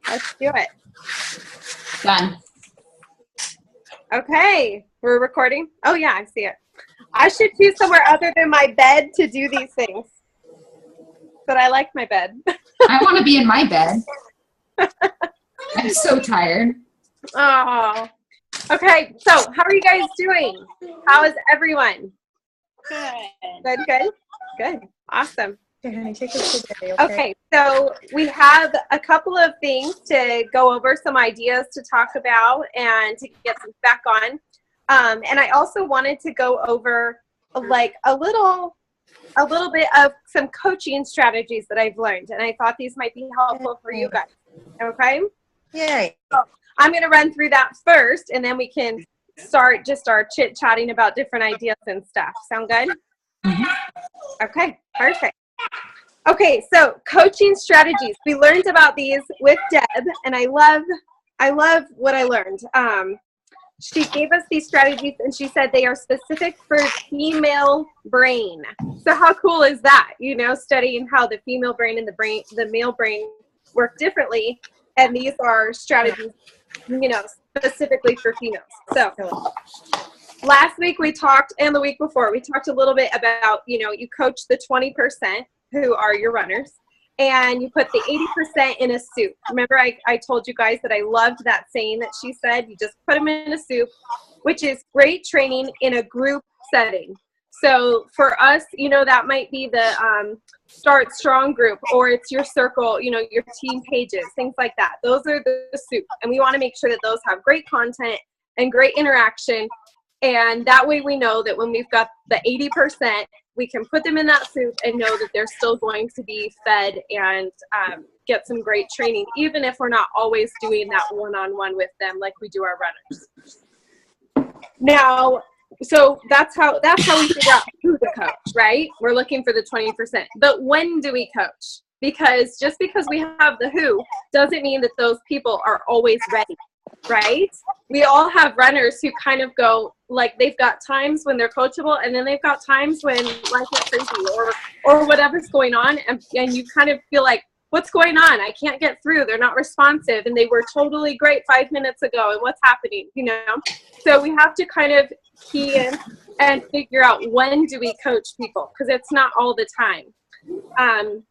Let's do it. Done. Okay, we're recording. Oh yeah, I see it. I should choose somewhere other than my bed to do these things. But I like my bed. I want to be in my bed. I'm so tired. Oh. Okay, so how are you guys doing? How is everyone? Good. Good. Awesome. Okay, honey, take us today, Okay, so we have a couple of things to go over, some ideas to talk about and to get some back on. And I also wanted to go over like a little bit of some coaching strategies that I've learned, and I thought these might be helpful for you guys. Okay? Yay. So I'm going to run through that first, and then we can start just our chit-chatting about different ideas and stuff. Sound good? Mm-hmm. Okay, perfect. Okay, so coaching strategies. We learned about these with Deb, and I love what I learned. She gave us these strategies, and she said they are specific for female brain. So how cool is that? You know, studying how the female brain and the male brain work differently, and these are strategies, you know, specifically for females. So last week we talked, and the week before, we talked a little bit about, you know, you coach the 20% who are your runners, and you put the 80% in a soup. Remember I told you guys that I loved that saying that she said, you just put them in a soup, which is great training in a group setting. So for us, you know, that might be the Start Strong group, or it's your circle, you know, your team pages, things like that. Those are the soup, and we want to make sure that those have great content and great interaction. And that way we know that when we've got the 80%, we can put them in that soup and know that they're still going to be fed and get some great training, even if we're not always doing that one-on-one with them like we do our runners. Now, so that's how we figure out who to coach, right? We're looking for the 20%. But when do we coach? Because just because we have the who doesn't mean that those people are always ready. Right? We all have runners who kind of go, like, they've got times when they're coachable, and then they've got times when life is crazy or whatever's going on, and you kind of feel like, what's going on? I can't get through. They're not responsive, and they were totally great 5 minutes ago, and what's happening, you know? So we have to kind of key in and figure out, when do we coach people, because it's not all the time.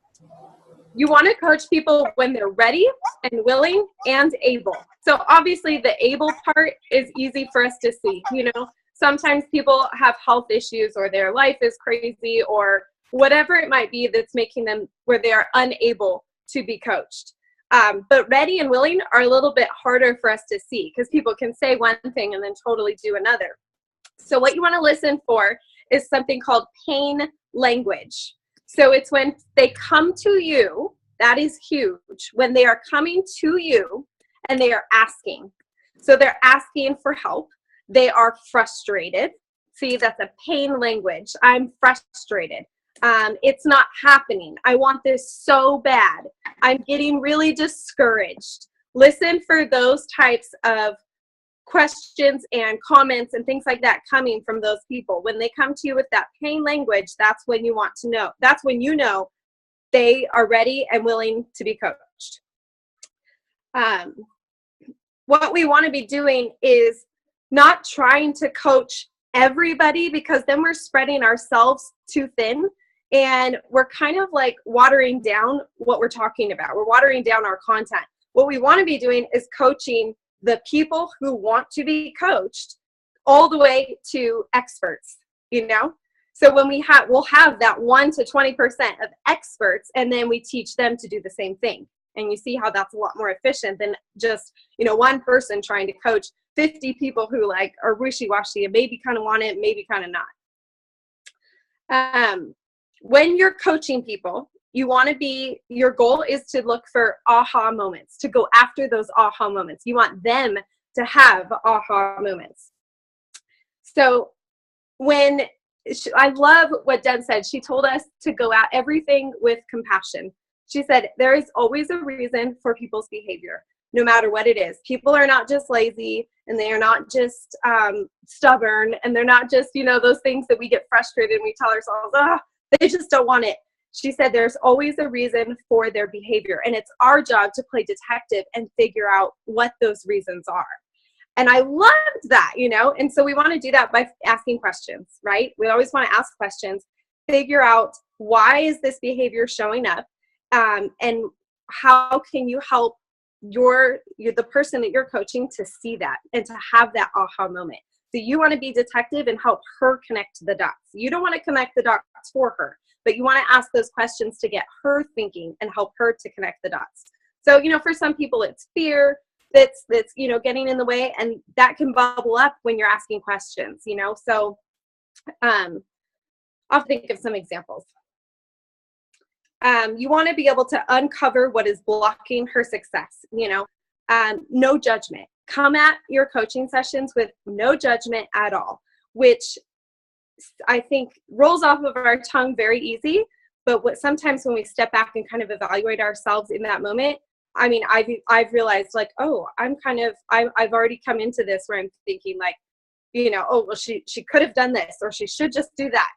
You want to coach people when they're ready and willing and able. So obviously the able part is easy for us to see. You know, sometimes people have health issues, or their life is crazy, or whatever it might be that's making them where they are unable to be coached. But ready and willing are a little bit harder for us to see, because people can say one thing and then totally do another. So what you want to listen for is something called pain language. So it's when they come to you, that is huge, when they are coming to you and they are asking. So they're asking for help. They are frustrated. See, that's a pain language. I'm frustrated. It's not happening. I want this so bad. I'm getting really discouraged. Listen for those types of questions and comments and things like that coming from those people. When they come to you with that pain language, that's when you want to know. That's when you know they are ready and willing to be coached. What we want to be doing is not trying to coach everybody, because then we're spreading ourselves too thin, and we're kind of like watering down what we're talking about. We're watering down our content. What we want to be doing is coaching the people who want to be coached all the way to experts, you know? So when we'll have that 1 to 20% of experts, and then we teach them to do the same thing. And you see how that's a lot more efficient than just, you know, one person trying to coach 50 people who like are wishy-washy and maybe kind of want it, maybe kind of not. When you're coaching people, you want to be, your goal is to look for aha moments, to go after those aha moments. You want them to have aha moments. So I love what Deb said. She told us to go at everything with compassion. She said, there is always a reason for people's behavior, no matter what it is. People are not just lazy, and they are not just stubborn, and they're not just, you know, those things that we get frustrated and we tell ourselves, they just don't want it. She said there's always a reason for their behavior, and it's our job to play detective and figure out what those reasons are. And I loved that, and so we want to do that by asking questions, right? We always want to ask questions, figure out why is this behavior showing up, and how can you help the person that you're coaching to see that and to have that aha moment. So you want to be detective and help her connect the dots. You don't want to connect the dots for her, but you want to ask those questions to get her thinking and help her to connect the dots. So, for some people it's fear that's getting in the way, and that can bubble up when you're asking questions, So I'll think of some examples. You want to be able to uncover what is blocking her success, no judgment. Come at your coaching sessions with no judgment at all, which I think rolls off of our tongue very easy. But sometimes when we step back and kind of evaluate ourselves in that moment, I mean, I've realized like, oh, I've already come into this where I'm thinking like, oh, well, she could have done this, or she should just do that,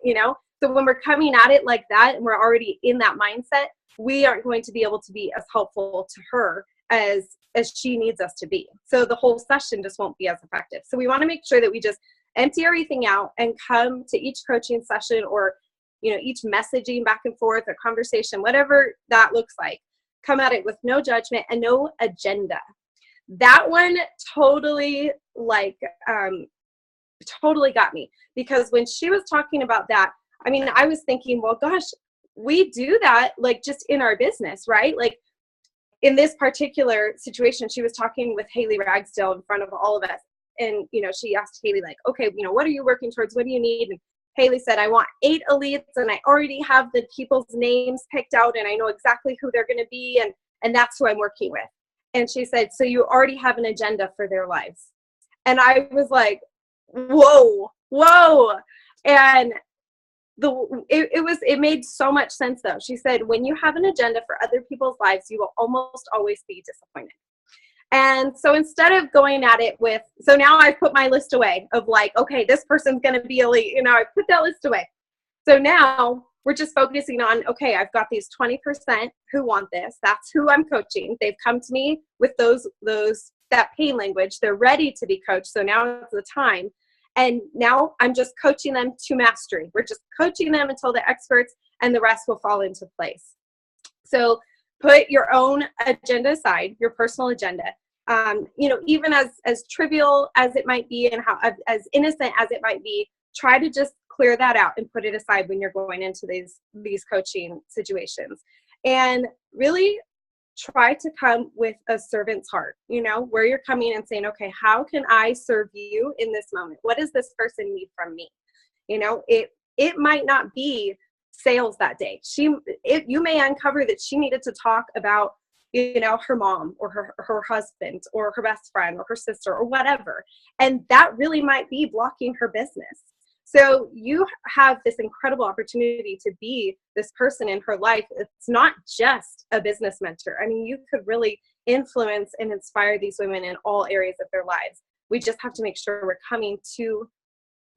So when we're coming at it like that and we're already in that mindset, we aren't going to be able to be as helpful to her as she needs us to be. So the whole session just won't be as effective. So we want to make sure that we just empty everything out and come to each coaching session, or, each messaging back and forth, a conversation, whatever that looks like, come at it with no judgment and no agenda. That one totally totally got me, because when she was talking about that, I mean, I was thinking, well, gosh, we do that like just in our business, right? Like in this particular situation, she was talking with Haley Ragsdale in front of all of us. And, she asked Haley like, okay, what are you working towards? What do you need? And Haley said, I want 8 elites, and I already have the people's names picked out, and I know exactly who they're going to be. And that's who I'm working with. And she said, so you already have an agenda for their lives. And I was like, whoa. And it made so much sense though. She said, when you have an agenda for other people's lives, you will almost always be disappointed. And so instead of going at it so now I've put my list away of like, okay, this person's going to be elite, I put that list away. So now we're just focusing on, okay, I've got these 20% who want this. That's who I'm coaching. They've come to me with that pain language. They're ready to be coached. So now is the time. And now I'm just coaching them to mastery. We're just coaching them until they're experts, and the rest will fall into place. So put your own agenda aside, your personal agenda. Even as trivial as it might be and how as innocent as it might be, try to just clear that out and put it aside when you're going into these coaching situations. And really try to come with a servant's heart, where you're coming and saying, okay, how can I serve you in this moment? What does this person need from me? It might not be sales that day. You may uncover that she needed to talk about, her mom or her husband or her best friend or her sister or whatever. And that really might be blocking her business. So you have this incredible opportunity to be this person in her life. It's not just a business mentor. I mean, you could really influence and inspire these women in all areas of their lives. We just have to make sure we're coming to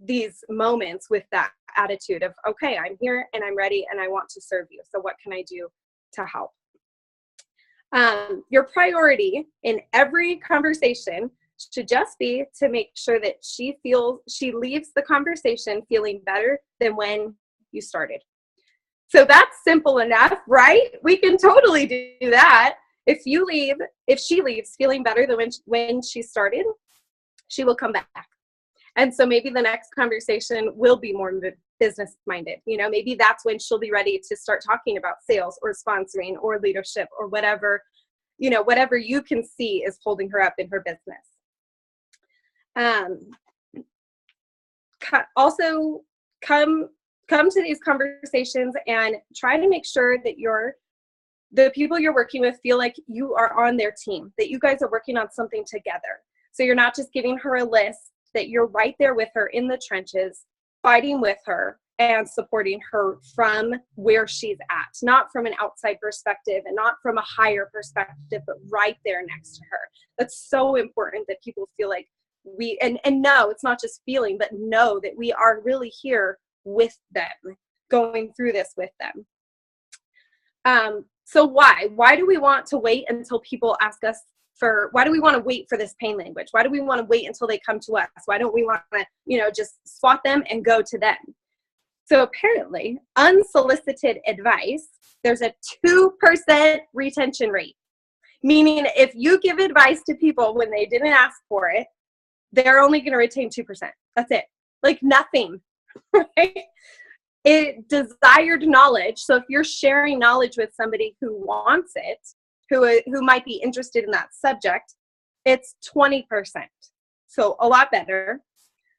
these moments with that attitude of, okay, I'm here and I'm ready and I want to serve you. So what can I do to help? Your priority in every conversation should just be to make sure that she leaves the conversation feeling better than when you started. So that's simple enough, right? We can totally do that. If she leaves feeling better than when she started, she will come back. And so maybe the next conversation will be more business minded. Maybe that's when she'll be ready to start talking about sales or sponsoring or leadership or whatever you can see is holding her up in her business. Also come to these conversations and try to make sure that the people you're working with feel like you are on their team, that you guys are working on something together. So you're not just giving her a list, that you're right there with her in the trenches, fighting with her and supporting her from where she's at, not from an outside perspective and not from a higher perspective, but right there next to her. That's so important that people feel like and no, it's not just feeling, but know that we are really here with them, going through this with them. So why do we want to wait until people ask us why do we want to wait for this pain language? Why do we want to wait until they come to us? Why don't we want to, just spot them and go to them? So apparently, unsolicited advice, there's a 2% retention rate. Meaning if you give advice to people when they didn't ask for it, they're only going to retain 2%. That's it. Like nothing, right? Desired knowledge. So if you're sharing knowledge with somebody who wants it, who might be interested in that subject, it's 20%. So a lot better.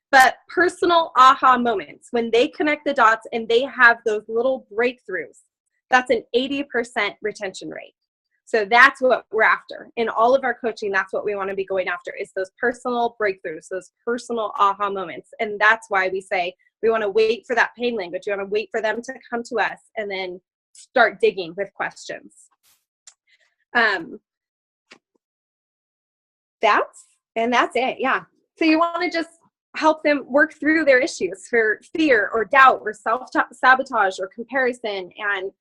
But personal aha moments, when they connect the dots and they have those little breakthroughs, that's an 80% retention rate. So that's what we're after. In all of our coaching, that's what we want to be going after, is those personal breakthroughs, those personal aha moments. And that's why we say we want to wait for that pain language. We want to wait for them to come to us and then start digging with questions. That's it. Yeah. So you want to just help them work through their issues for fear or doubt or self-sabotage or comparison, and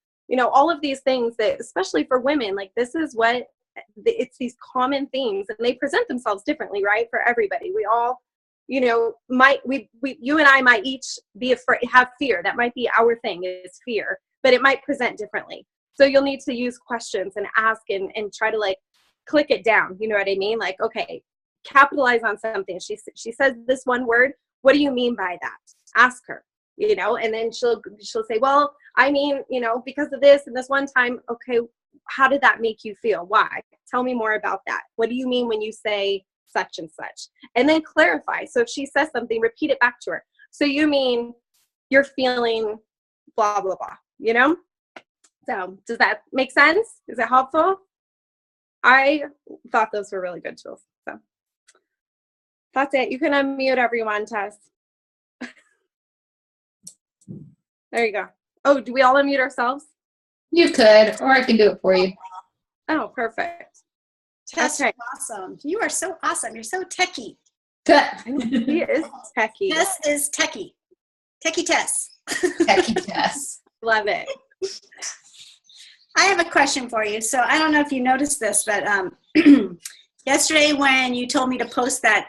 all of these things that, especially for women, like this is what it's these common themes, and they present themselves differently, right? For everybody. We all, you and I might each be afraid, have fear. That might be our thing, is fear, but it might present differently. So you'll need to use questions and ask and try to like click it down. You know what I mean? Like, okay, capitalize on something. She says this one word. What do you mean by that? Ask her, and then she'll say, well, I mean, because of this and this one time. Okay, how did that make you feel? Why? Tell me more about that. What do you mean when you say such and such? And then clarify. So if she says something, repeat it back to her. So you mean you're feeling blah, blah, blah, So does that make sense? Is it helpful? I thought those were really good tools. So that's it. You can unmute everyone, Tess. There you go. Oh, do we all unmute ourselves? You could, or I can do it for you. Oh, perfect. Tess, Okay. awesome. You are so awesome. You're so techie. He is techie. Tess is techie. Techie Tess. Techie Tess. Love it. I have a question for you. So I don't know if you noticed this, but yesterday when you told me to post that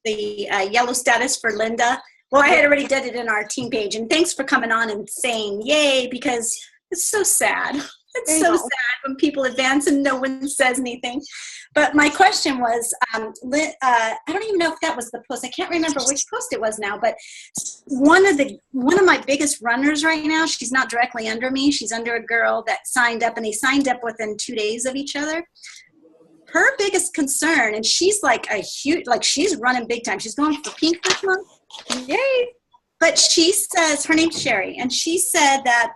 the yellow status for Linda, well, I had already did it in our team page, and thanks for coming on and saying yay, because it's so sad. It's so sad when people advance and no one says anything. But my question was, I don't even know if that was the post. I can't remember which post it was now, but one of my biggest runners right now, she's not directly under me. She's under a girl that signed up, and they signed up within 2 days of each other. Her biggest concern, and she's like she's running big time. She's going for pink this month. Yay. But she says, her name's Sherry, and she said that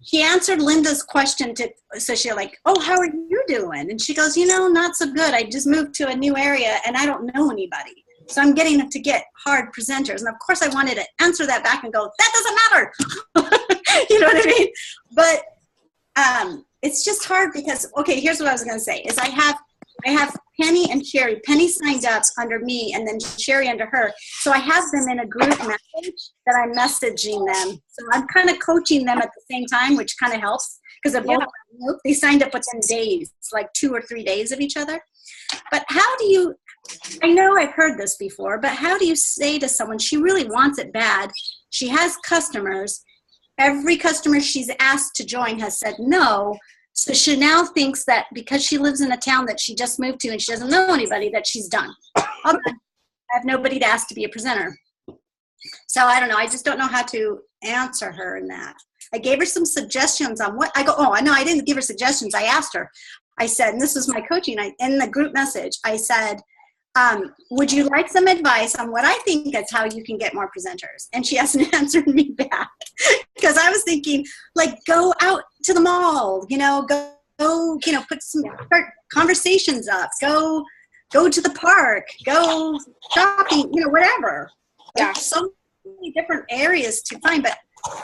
she answered Linda's question so she's like, oh, how are you doing? And she goes, not so good. I just moved to a new area and I don't know anybody. So I'm getting to get hard presenters. And of course I wanted to answer that back and go, that doesn't matter. You know what I mean? But it's just hard because, okay, here's what I was going to say is I have Penny and Sherry. Penny signed up under me and then Sherry under her. So I have them in a group message that I'm messaging them. So I'm kind of coaching them at the same time, which kind of helps because they're both they signed up within days, like 2 or 3 days of each other. But how do you, I know I've heard this before, but how do you say to someone, she really wants it bad. She has customers. Every customer she's asked to join has said no. So she now thinks that because she lives in a town that she just moved to and she doesn't know anybody, that she's done. I have nobody to ask to be a presenter. So I don't know. I just don't know how to answer her in that. I gave her some suggestions on what I go. Oh, no, I didn't give her suggestions. I asked her. I said, and this was my coaching. In the group message, I said, would you like some advice on what I think is how you can get more presenters? And she hasn't answered me back because I was thinking, like, go out to the mall, go, put some conversations up, go to the park, go shopping, whatever. Yeah. There's so many different areas to find, but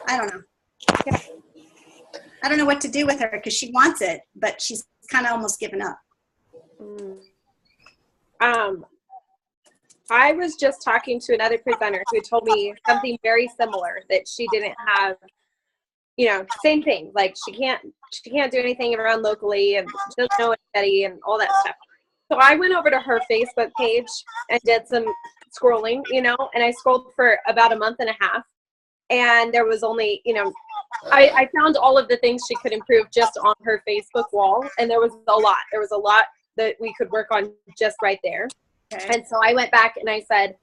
I don't know. I don't know what to do with her because she wants it, but she's kind of almost given up. I was just talking to another presenter who told me something very similar, that she didn't have, same thing. Like she can't do anything around locally, and she doesn't know anybody and all that stuff. So I went over to her Facebook page and did some scrolling, and I scrolled for about a month and a half. And there was only, I found all of the things she could improve just on her Facebook wall. And there was a lot. There was a lot that we could work on just right there. Okay. And so I went back and I said,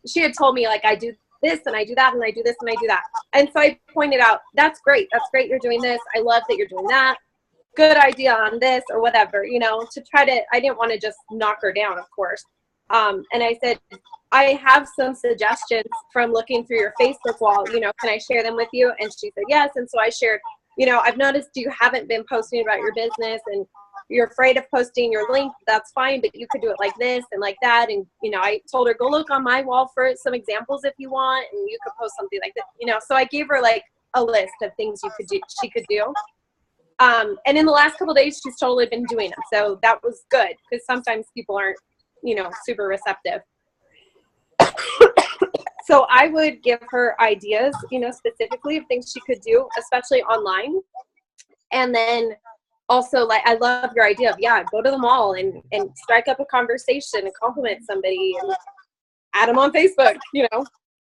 she had told me, like, I do this and I do that and I do this and I do that. And so I pointed out, that's great. That's great. You're doing this. I love that you're doing that. Good idea on this or whatever, to try to, I didn't want to just knock her down, of course. And I said, I have some suggestions from looking through your Facebook wall, can I share them with you? And she said, yes. And so I shared, I've noticed you haven't been posting about your business and you're afraid of posting your link. That's fine, but you could do it like this and like that. And, I told her, go look on my wall for some examples if you want, and you could post something like that, so I gave her like a list of things she could do. And in the last couple of days, she's totally been doing them. So that was good, because sometimes people aren't, super receptive. So I would give her ideas, specifically of things she could do, especially online. And then also, like, I love your idea of, go to the mall and strike up a conversation and compliment somebody and add them on Facebook,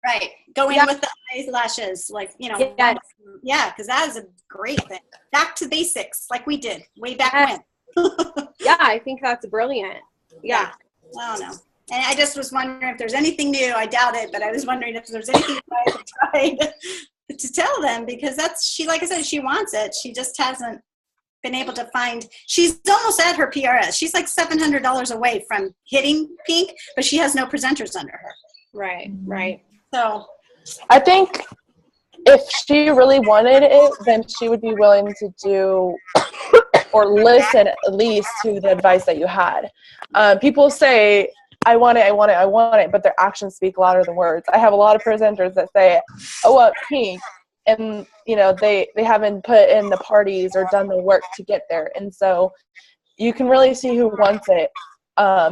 Right. Go in with the eyelashes, like, Yes. Yeah, because that is a great thing. Back to basics, like we did way back when. Yeah, I think that's brilliant. Yeah. I don't know. And I just was wondering if there's anything new. I doubt it, but I was wondering if there's anything I could try to tell them, because like I said, she wants it. She just hasn't been able to find. She's almost at her PRS. She's like $700 away from hitting pink, but she has no presenters under her. Right. So I think if she really wanted it, then she would be willing to do or listen at least to the advice that you had. People say, I want it, but their actions speak louder than words. I have a lot of presenters that say, pink, and they haven't put in the parties or done the work to get there. And so you can really see who wants it.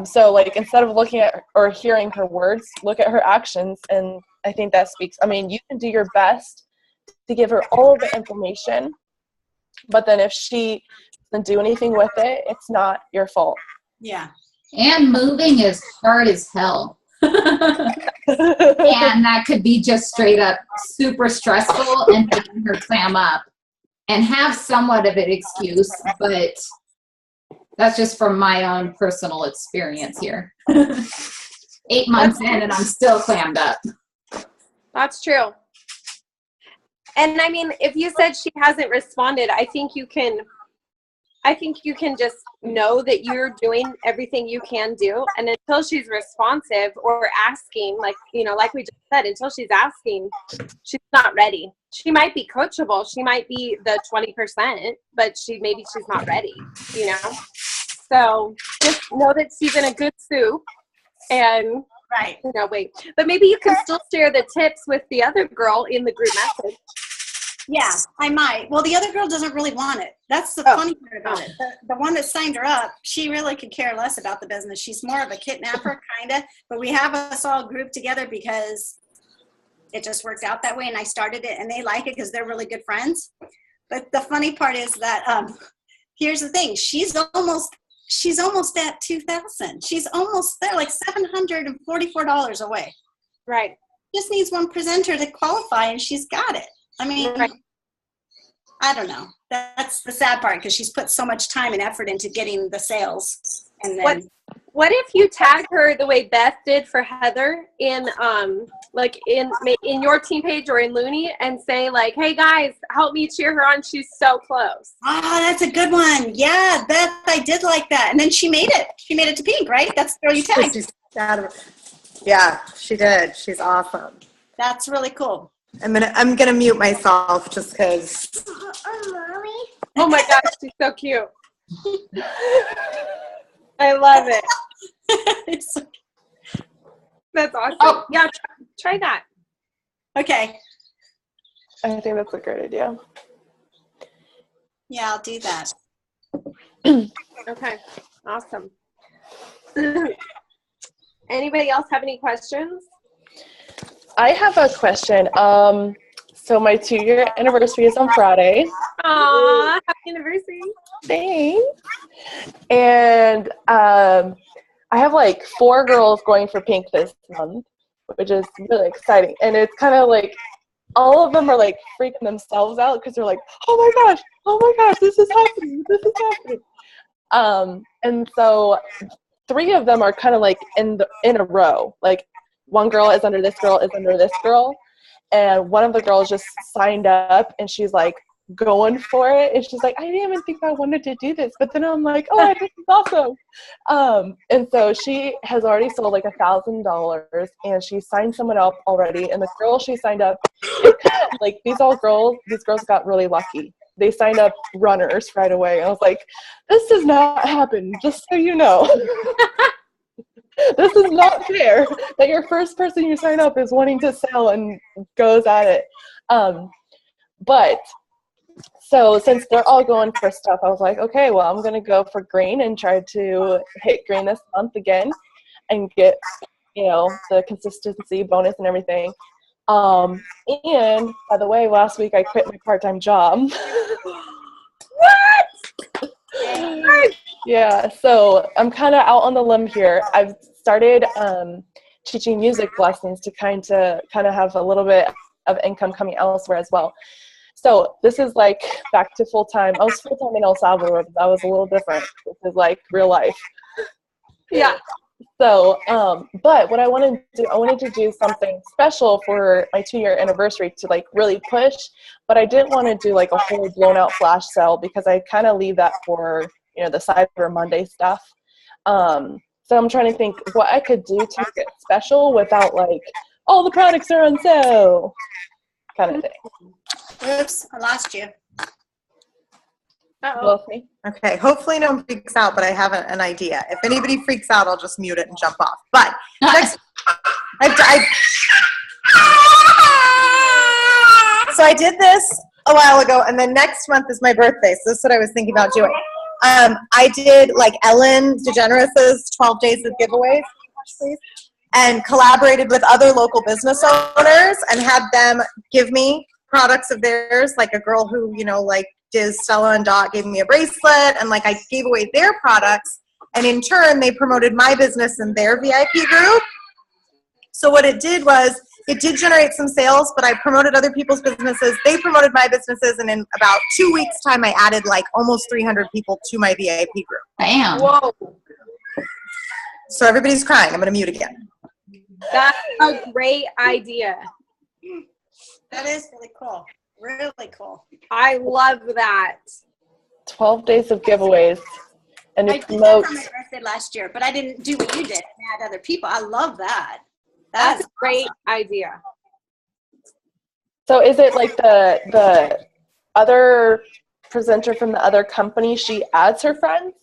So like, instead of looking at or hearing her words, look at her actions. And I think that speaks. I mean, you can do your best to give her all of the information, but then if she doesn't do anything with it, it's not your fault. yeah. And moving is hard as hell. And that could be just straight up super stressful and making her clam up and have somewhat of an excuse, but that's just from my own personal experience here. 8 months in and I'm still clammed up. That's true. And I mean, if you said she hasn't responded, I think you can just know that you're doing everything you can do. And until she's responsive or asking, like we just said, until she's asking, she's not ready. She might be coachable. She might be the 20%, but maybe she's not ready, So just know that she's in a good soup and Right. But maybe you can still share the tips with the other girl in the group message. Yeah, I might. Well, the other girl doesn't really want it. That's the funny part about it. The one that signed her up, she really could care less about the business. She's more of a kidnapper, kind of. But we have us all grouped together because it just worked out that way. And I started it, and they like it because they're really good friends. But the funny part is that here's the thing: she's almost at 2,000. She's almost there, like $744 away. Right. Just needs one presenter to qualify, and she's got it. I mean, right. I don't know. That's the sad part, because she's put so much time and effort into getting the sales. And then what if you tag her the way Beth did for Heather in your team page or in Looney, and say like, "Hey guys, help me cheer her on. She's so close." Oh, that's a good one. Yeah, Beth, I did like that. And then she made it. She made it to pink, right? That's the girl you tagged. Yeah, she did. She's awesome. That's really cool. I'm gonna mute myself just because. Oh my gosh, she's so cute. I love it. That's awesome. Oh yeah, try that. Okay. I think that's a great idea. Yeah, I'll do that. Okay, awesome. Anybody else have any questions? I have a question. So my 2-year anniversary is on Friday. Aw, happy anniversary. Thanks. And I have like 4 girls going for pink this month, which is really exciting. And it's kind of like all of them are like freaking themselves out because they're like, oh my gosh, this is happening. And so 3 of them are kind of like in a row. Like one girl is under this girl, and one of the girls just signed up, and she's like going for it, and she's like, I didn't even think I wanted to do this, but then I'm like, oh, this is awesome. And so she has already sold like $1,000, and she signed someone up already, and the girl she signed up, like these girls got really lucky. They signed up runners right away. I was like, this does not happen, just so you know. This is not fair that your first person you sign up is wanting to sell and goes at it. But so since they're all going for stuff, I was like, okay, well, I'm going to go for green and try to hit green this month again and get, the consistency bonus and everything. And by the way, last week I quit my part-time job. What? Yeah, so I'm kind of out on the limb here. I've started teaching music lessons to kind of have a little bit of income coming elsewhere as well. So this is like back to full-time. I was full-time in El Salvador, but that was a little different. This is like real life. Yeah. So, but what I wanted to do something special for my 2-year anniversary to like really push, but I didn't want to do like a whole blown out flash sale because I kind of leave that for, the Cyber Monday stuff. So I'm trying to think what I could do to make it special without like, all the products are on sale kind of thing. Oops, I lost you. Uh-oh. Okay, hopefully no one freaks out, but I have an idea. If anybody freaks out, I'll just mute it and jump off. But next, so I did this a while ago, and then next month is my birthday, so this is what I was thinking about doing. I did like Ellen DeGeneres' 12 days of giveaways, please, and collaborated with other local business owners and had them give me products of theirs, like a girl who, like did Stella and Dot gave me a bracelet, and like I gave away their products, and in turn they promoted my business in their VIP group. So what it did was it did generate some sales, but I promoted other people's businesses. They promoted my businesses, and in about 2 weeks' time, I added like almost 300 people to my VIP group. Bam. Whoa. So everybody's crying. I'm going to mute again. That's a great idea. That is really cool. Really cool. I love that. 12 days of giveaways. And I it did that promotes. for my birthday last year, but I didn't do what you did and add other people. I love that. That's a great idea. So is it like the other presenter from the other company, she adds her friends?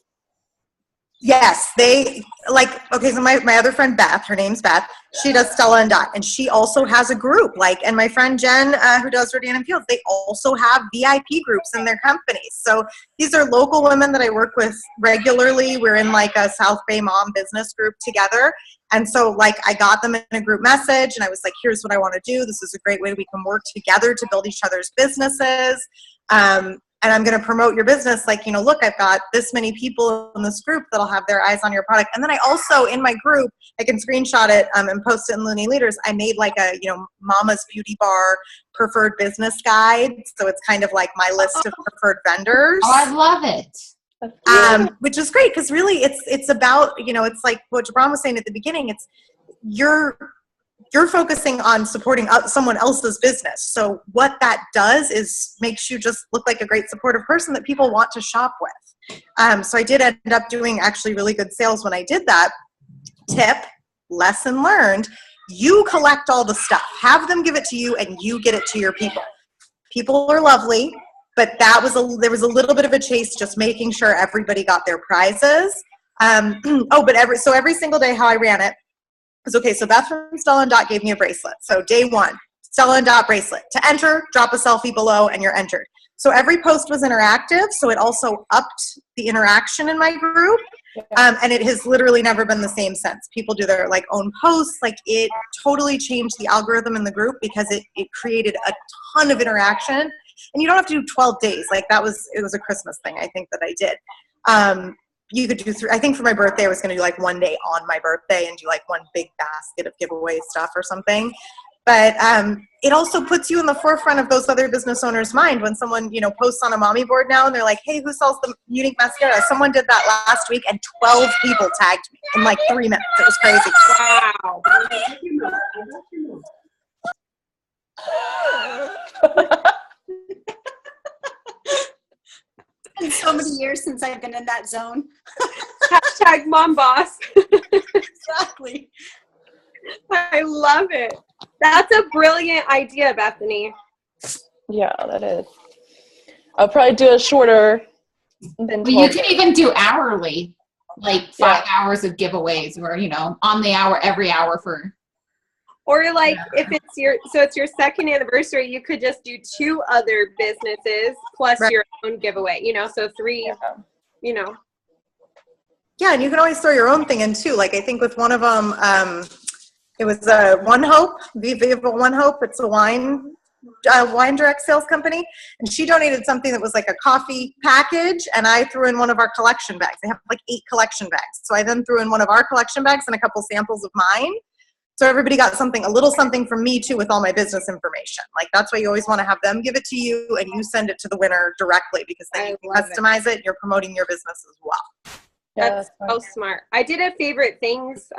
Yes, they like, okay, so my other friend Beth, her name's Beth, she does Stella and Dot, and she also has a group, like, and my friend Jen, who does Rodan and Fields, they also have VIP groups in their companies. So these are local women that I work with regularly. We're in like a South Bay mom business group together. And so like I got them in a group message and I was like, here's what I want to do. This is a great way we can work together to build each other's businesses. And I'm going to promote your business. Like, look, I've got this many people in this group that'll have their eyes on your product. And then I also, in my group, I can screenshot it and post it in Looney Leaders. I made like a, Mama's Beauty Bar preferred business guide. So it's kind of like my list of preferred vendors. Oh, I love it. Which is great because really it's about, it's like what Jabron was saying at the beginning. It's you're focusing on supporting someone else's business. So what that does is makes you just look like a great supportive person that people want to shop with. So I did end up doing actually really good sales when I did that. Tip, lesson learned, you collect all the stuff. Have them give it to you and you get it to your people. People are lovely, but there was a little bit of a chase just making sure everybody got their prizes. So every single day how I ran it, okay, so Beth from Stella and Dot gave me a bracelet. So day 1, Stella and Dot bracelet. To enter, drop a selfie below and you're entered. So every post was interactive, so it also upped the interaction in my group. And it has literally never been the same since. People do their like own posts. Like it totally changed the algorithm in the group because it created a ton of interaction. And you don't have to do 12 days. Like it was a Christmas thing, I think, that I did. You could do I think for my birthday, I was going to do like one day on my birthday and do like one big basket of giveaway stuff or something. But it also puts you in the forefront of those other business owners' mind when someone, posts on a mommy board now and they're like, hey, who sells the unique mascara? Someone did that last week and 12 people tagged me in like 3 minutes. It was crazy. Wow. It's been so many years since I've been in that zone. Hashtag mom boss. Exactly. I love it. That's a brilliant idea, Bethany. Yeah, that is. I'll probably do a shorter than 12 Well, you can days. even do hourly, like 5 hours of giveaways, or on the hour, every hour for. Or like if it's your second anniversary, you could just do 2 other businesses plus your own giveaway, so 3, Yeah, and you can always throw your own thing in too. Like I think with one of them, it was One Hope, Viva One Hope. It's a wine direct sales company, and she donated something that was like a coffee package, and I threw in one of our collection bags. They have like 8 collection bags, so I then threw in one of our collection bags and a couple samples of mine. So everybody got a little something from me too with all my business information. Like that's why you always want to have them give it to you and you send it to the winner directly because then you can customize it and you're promoting your business as well. That's so smart. I did a favorite things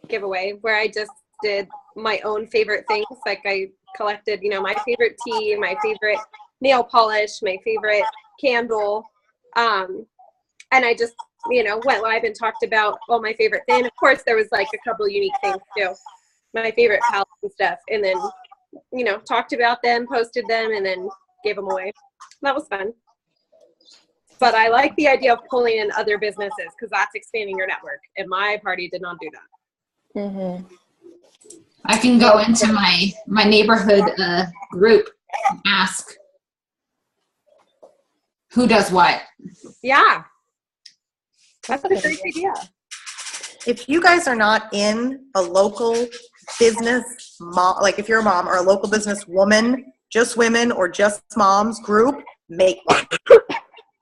giveaway where I just did my own favorite things. Like I collected, my favorite tea, my favorite nail polish, my favorite candle. And I just, went live and talked about all my favorite things. Of course, there was like a couple unique things too. My favorite palettes and stuff. And then, talked about them, posted them, and then gave them away. That was fun. But I like the idea of pulling in other businesses because that's expanding your network. And my party did not do that. Mm-hmm. I can go into my neighborhood group and ask who does what. Yeah. That's a great idea. If you guys are not in a local business mom, like if you're a mom or a local business woman, just women or just moms group, make one.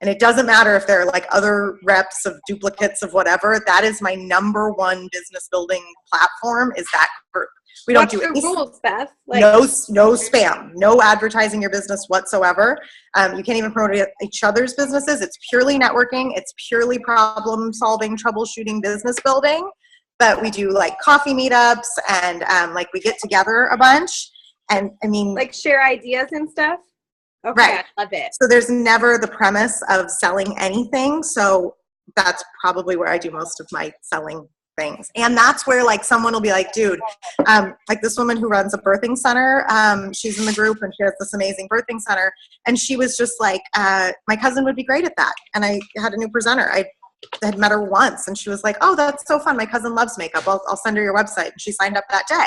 And it doesn't matter if they're like other reps of duplicates of whatever. That is my number one business building platform is that group. We don't do the any rules, Beth. no spam, no advertising your business whatsoever. You can't even promote each other's businesses. It's purely networking. It's purely problem solving, troubleshooting, business building. But we do like coffee meetups and like we get together a bunch. And I mean, like share ideas and stuff. Okay, right. I love it. So there's never the premise of selling anything. So that's probably where I do most of my selling things. And that's where like someone will be like, dude, like this woman who runs a birthing center, she's in the group and she has this amazing birthing center. And she was just like, my cousin would be great at that. And I had a new presenter. I had met her once and she was like, oh, that's so fun. My cousin loves makeup. I'll send her your website. And she signed up that day.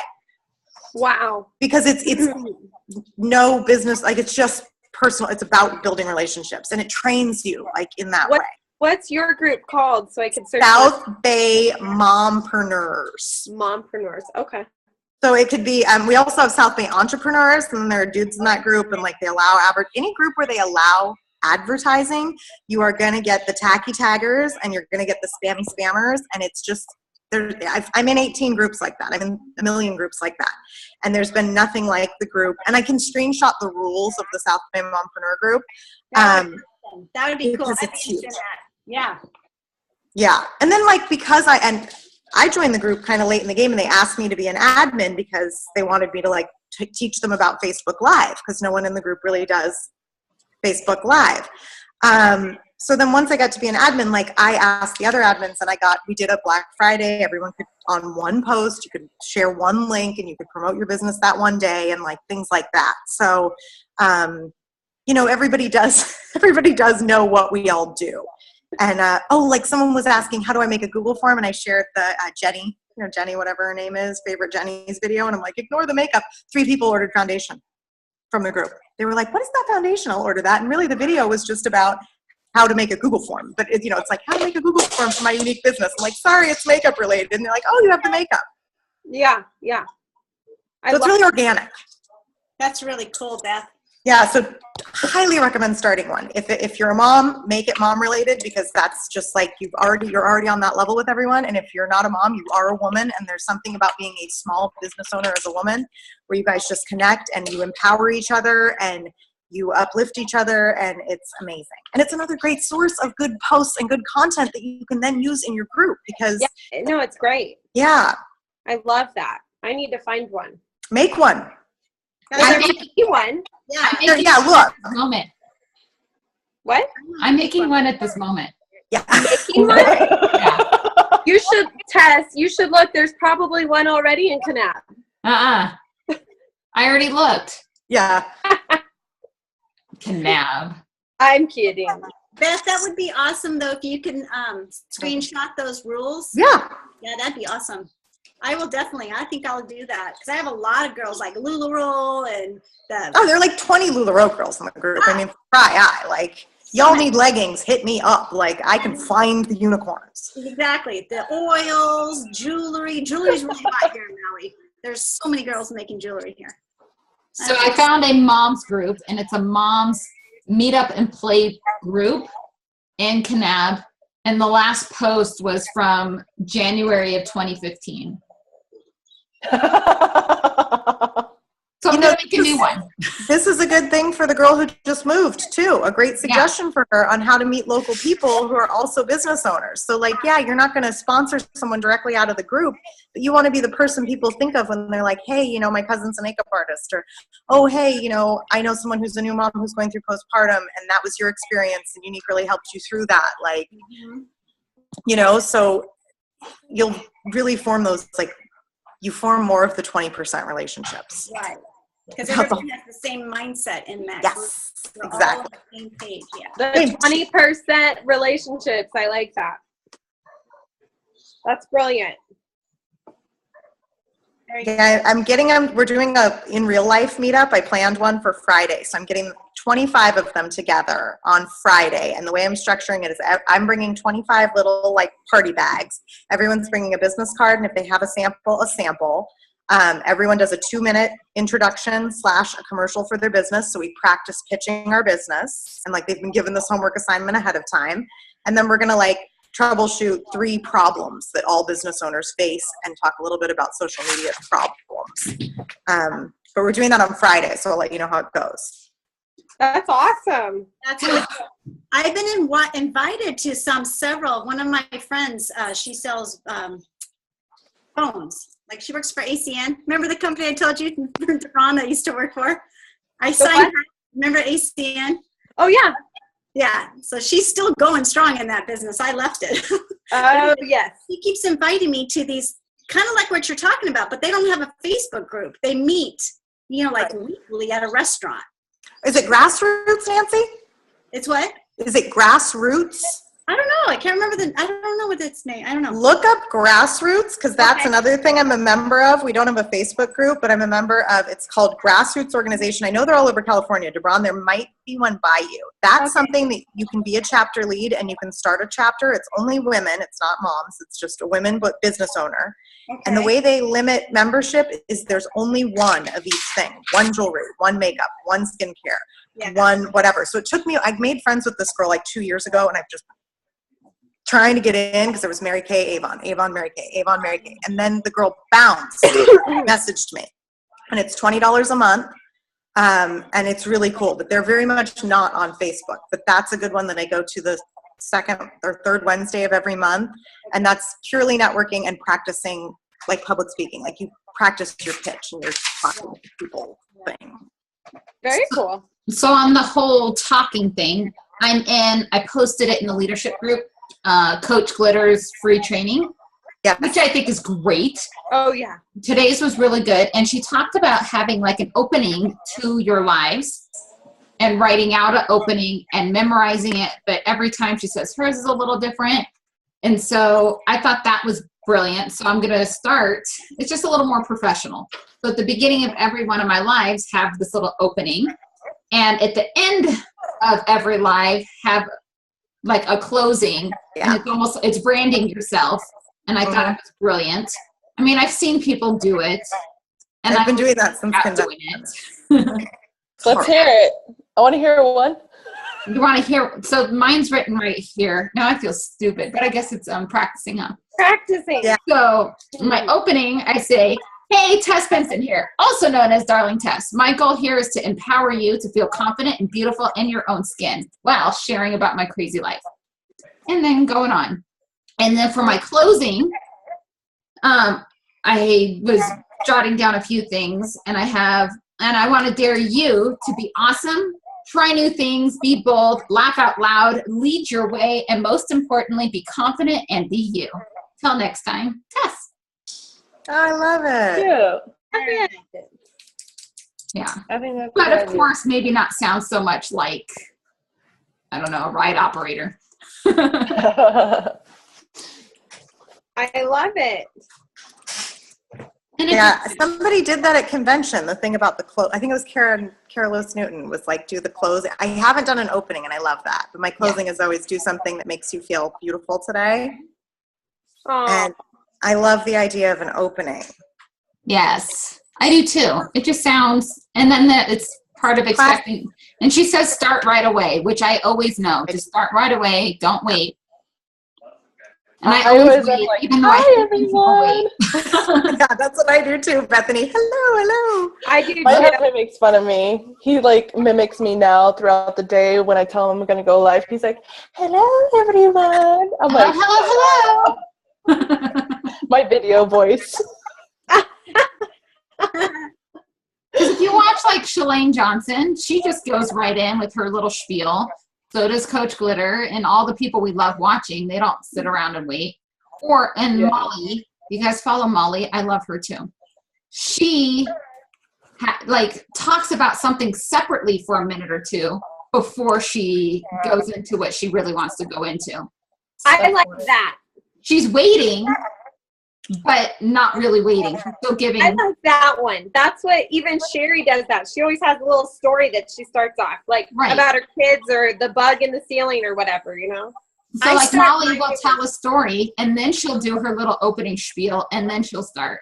Wow. Because it's no business, like it's just personal. It's about building relationships and it trains you like in that way. What's your group called so I can search? South Bay Mompreneurs. Mompreneurs. Okay. So it could be, we also have South Bay Entrepreneurs, and there are dudes in that group, and like they allow any group where they allow advertising, you are going to get the tacky taggers and you're going to get the spammy spammers, and it's just, I'm in 18 groups like that. I'm in a million groups like that. And there's been nothing like the group. And I can screenshot the rules of the South Bay Mompreneur group. That would be cool. Because I'd it's be interested in huge. that. Yeah. Yeah. And then like, because I joined the group kind of late in the game and they asked me to be an admin because they wanted me to like teach them about Facebook Live because no one in the group really does Facebook Live. So then once I got to be an admin, like I asked the other admins and we did a Black Friday. Everyone could on one post, you could share one link and you could promote your business that one day and like things like that. So, everybody does know what we all do. And, like someone was asking, how do I make a Google form? And I shared the Jenny, whatever her name is, favorite Jenny's video. And I'm like, ignore the makeup. 3 people ordered foundation from the group. They were like, what is that foundation? I'll order that. And really the video was just about how to make a Google form, but it's like how to make a Google form for my unique business. I'm like, sorry, it's makeup related. And they're like, oh, you have the makeup. Yeah. So it's really organic. That's really cool, Beth. Yeah, so highly recommend starting one. If you're a mom, make it mom related, because that's just like you're already on that level with everyone. And if you're not a mom, you are a woman, and there's something about being a small business owner as a woman where you guys just connect and you empower each other and you uplift each other, and it's amazing. And it's another great source of good posts and good content that you can then use in your group, because no, it's great. yeah, I love that. I need to find one. make one. I'm There's making, one. Yeah. I'm making Yeah, one look. at this moment. What? I'm making one at this moment. Yeah. Making one? Yeah. You should test. You should look. There's probably one already in Kanab. I already looked. Yeah. Kanab. I'm kidding. Beth, that would be awesome though if you can screenshot those rules. Yeah. Yeah, that'd be awesome. I will definitely. I think I'll do that because I have a lot of girls like LuLaRoe and the. Oh, there are like 20 LuLaRoe girls in the group. I mean, like, y'all need leggings, hit me up. Like, I can find the unicorns. Exactly. The oils, jewelry. Jewelry's really hot here in Maui. There's so many girls making jewelry here. So I found a mom's group, and it's a mom's meet up and play group in Kanab. And the last post was from January of 2015. So I'm going to make a new one. This is a good thing for the girl who just moved, too. A great suggestion for her on how to meet local people who are also business owners. So, like, yeah, you're not going to sponsor someone directly out of the group, but you want to be the person people think of when they're like, hey, my cousin's a makeup artist, or, oh, hey, I know someone who's a new mom who's going through postpartum, and that was your experience, and Unique really helped you through that. Like, so you'll really form those, like, you form more of the 20% relationships. Right. Because everyone has the same mindset in that group. Yes, We're all on exactly. the same page, yeah. The 20% relationships. I like that. That's brilliant. Yeah, we're doing a in real life meetup. I planned one for Friday. So I'm getting 25 of them together on Friday. And the way I'm structuring it is I'm bringing 25 little like party bags. Everyone's bringing a business card. And if they have a sample. Everyone does a 2-minute introduction / a commercial for their business. So we practice pitching our business, and like they've been given this homework assignment ahead of time. And then we're going to like troubleshoot 3 problems that all business owners face and talk a little bit about social media problems. But we're doing that on Friday. So I'll let you know how it goes. That's awesome. That's really cool. I've been invited to several. One of my friends, she sells phones. Like she works for ACN. Remember the company I told you, Ron, I used to work for? I signed her. Remember ACN? Oh, yeah. Yeah. So she's still going strong in that business. I left it. Oh, yes. He keeps inviting me to these, kind of like what you're talking about, but they don't have a Facebook group. They meet, like weekly at a restaurant. Is it Grassroots, Nancy? It's what? Is it Grassroots? I don't know. I can't remember I don't know what its name. I don't know. Look up Grassroots, because that's another thing I'm a member of. We don't have a Facebook group, but I'm a member of, it's called Grassroots Organization. I know they're all over California. DeBron, there might be one by you. That's something that you can be a chapter lead and you can start a chapter. It's only women. It's not moms. It's just a women business owner. Okay. And the way they limit membership is there's only one of each thing. One jewelry, one makeup, one skincare, one whatever. So it took me, I made friends with this girl like 2 years ago, and I've just trying to get in because there was Mary Kay, Avon, Mary Kay. And then the girl bounced, messaged me. And it's $20 a month. And it's really cool, but they're very much not on Facebook. But that's a good one that I go to the second or third Wednesday of every month. And that's purely networking and practicing like public speaking. Like you practice your pitch and you're talking to people thing. Very cool. So on the whole talking thing, I posted it in the leadership group, Coach Glitter's free training, which I think is great. Oh, yeah. Today's was really good. And she talked about having like an opening to your lives and writing out an opening and memorizing it. But every time she says hers is a little different. And so I thought that was brilliant. So I'm going to start. It's just a little more professional. So at the beginning of every one of my lives, have this little opening. And at the end of every live, have like a closing, Yeah. and it's branding yourself. And I thought it was brilliant. I mean, I've seen people do it, and I've been doing that since I'm convention. doing it. Let's hear it. I want to hear one. You want to hear? So mine's written right here. Now I feel stupid, but I guess it's practicing on. Practicing. Yeah. So my opening, I say, "Hey, Tess Benson here, also known as Darling Tess. My goal here is to empower you to feel confident and beautiful in your own skin while sharing about my crazy life." And then going on. And then for my closing, I was jotting down a few things, and I want to dare you to be awesome, try new things, be bold, laugh out loud, lead your way, and most importantly, be confident and be you. Till next time, Tess. Oh, I love it. Cute. Yeah. I think that's But a of good course, maybe not sound so much like, I don't know, a ride operator. idea. I love it. And Yeah, somebody did that at convention. The thing about the close, I think it was Cara Lewis Newton was like, do the closing. I haven't done an opening, and I love that. But my closing is always do something that makes you feel beautiful today. Oh, And I love the idea of an opening. Yes, I do too. It just sounds, and then that it's part of expecting. And she says start right away, which I always know. Just start right away. Don't wait. And I always wait, like, even though I "Hi, hate when people everyone." wait. Yeah, that's what I do too, Bethany. Hello. I do My too. husband makes fun of me. He like mimics me now throughout the day when I tell him I'm gonna go live. He's like, "Hello, everyone." I'm Hello, like, hello, hello. my video voice. Because if you watch like Shalane Johnson, she just goes right in with her little spiel. So does Coach Glitter and all the people we love watching. They don't sit around and wait. And Yeah. Molly, you guys follow Molly? I love her too. She talks about something separately for a minute or two before she goes into what she really wants to go into. I like that. She's waiting, but not really waiting. She's still giving. I like that one. That's what even Sherry does that. She always has a little story that she starts off, like Right. about her kids or the bug in the ceiling or whatever, you know? So I like start Molly my will tell a story, and then she'll do her little opening spiel, and then she'll start.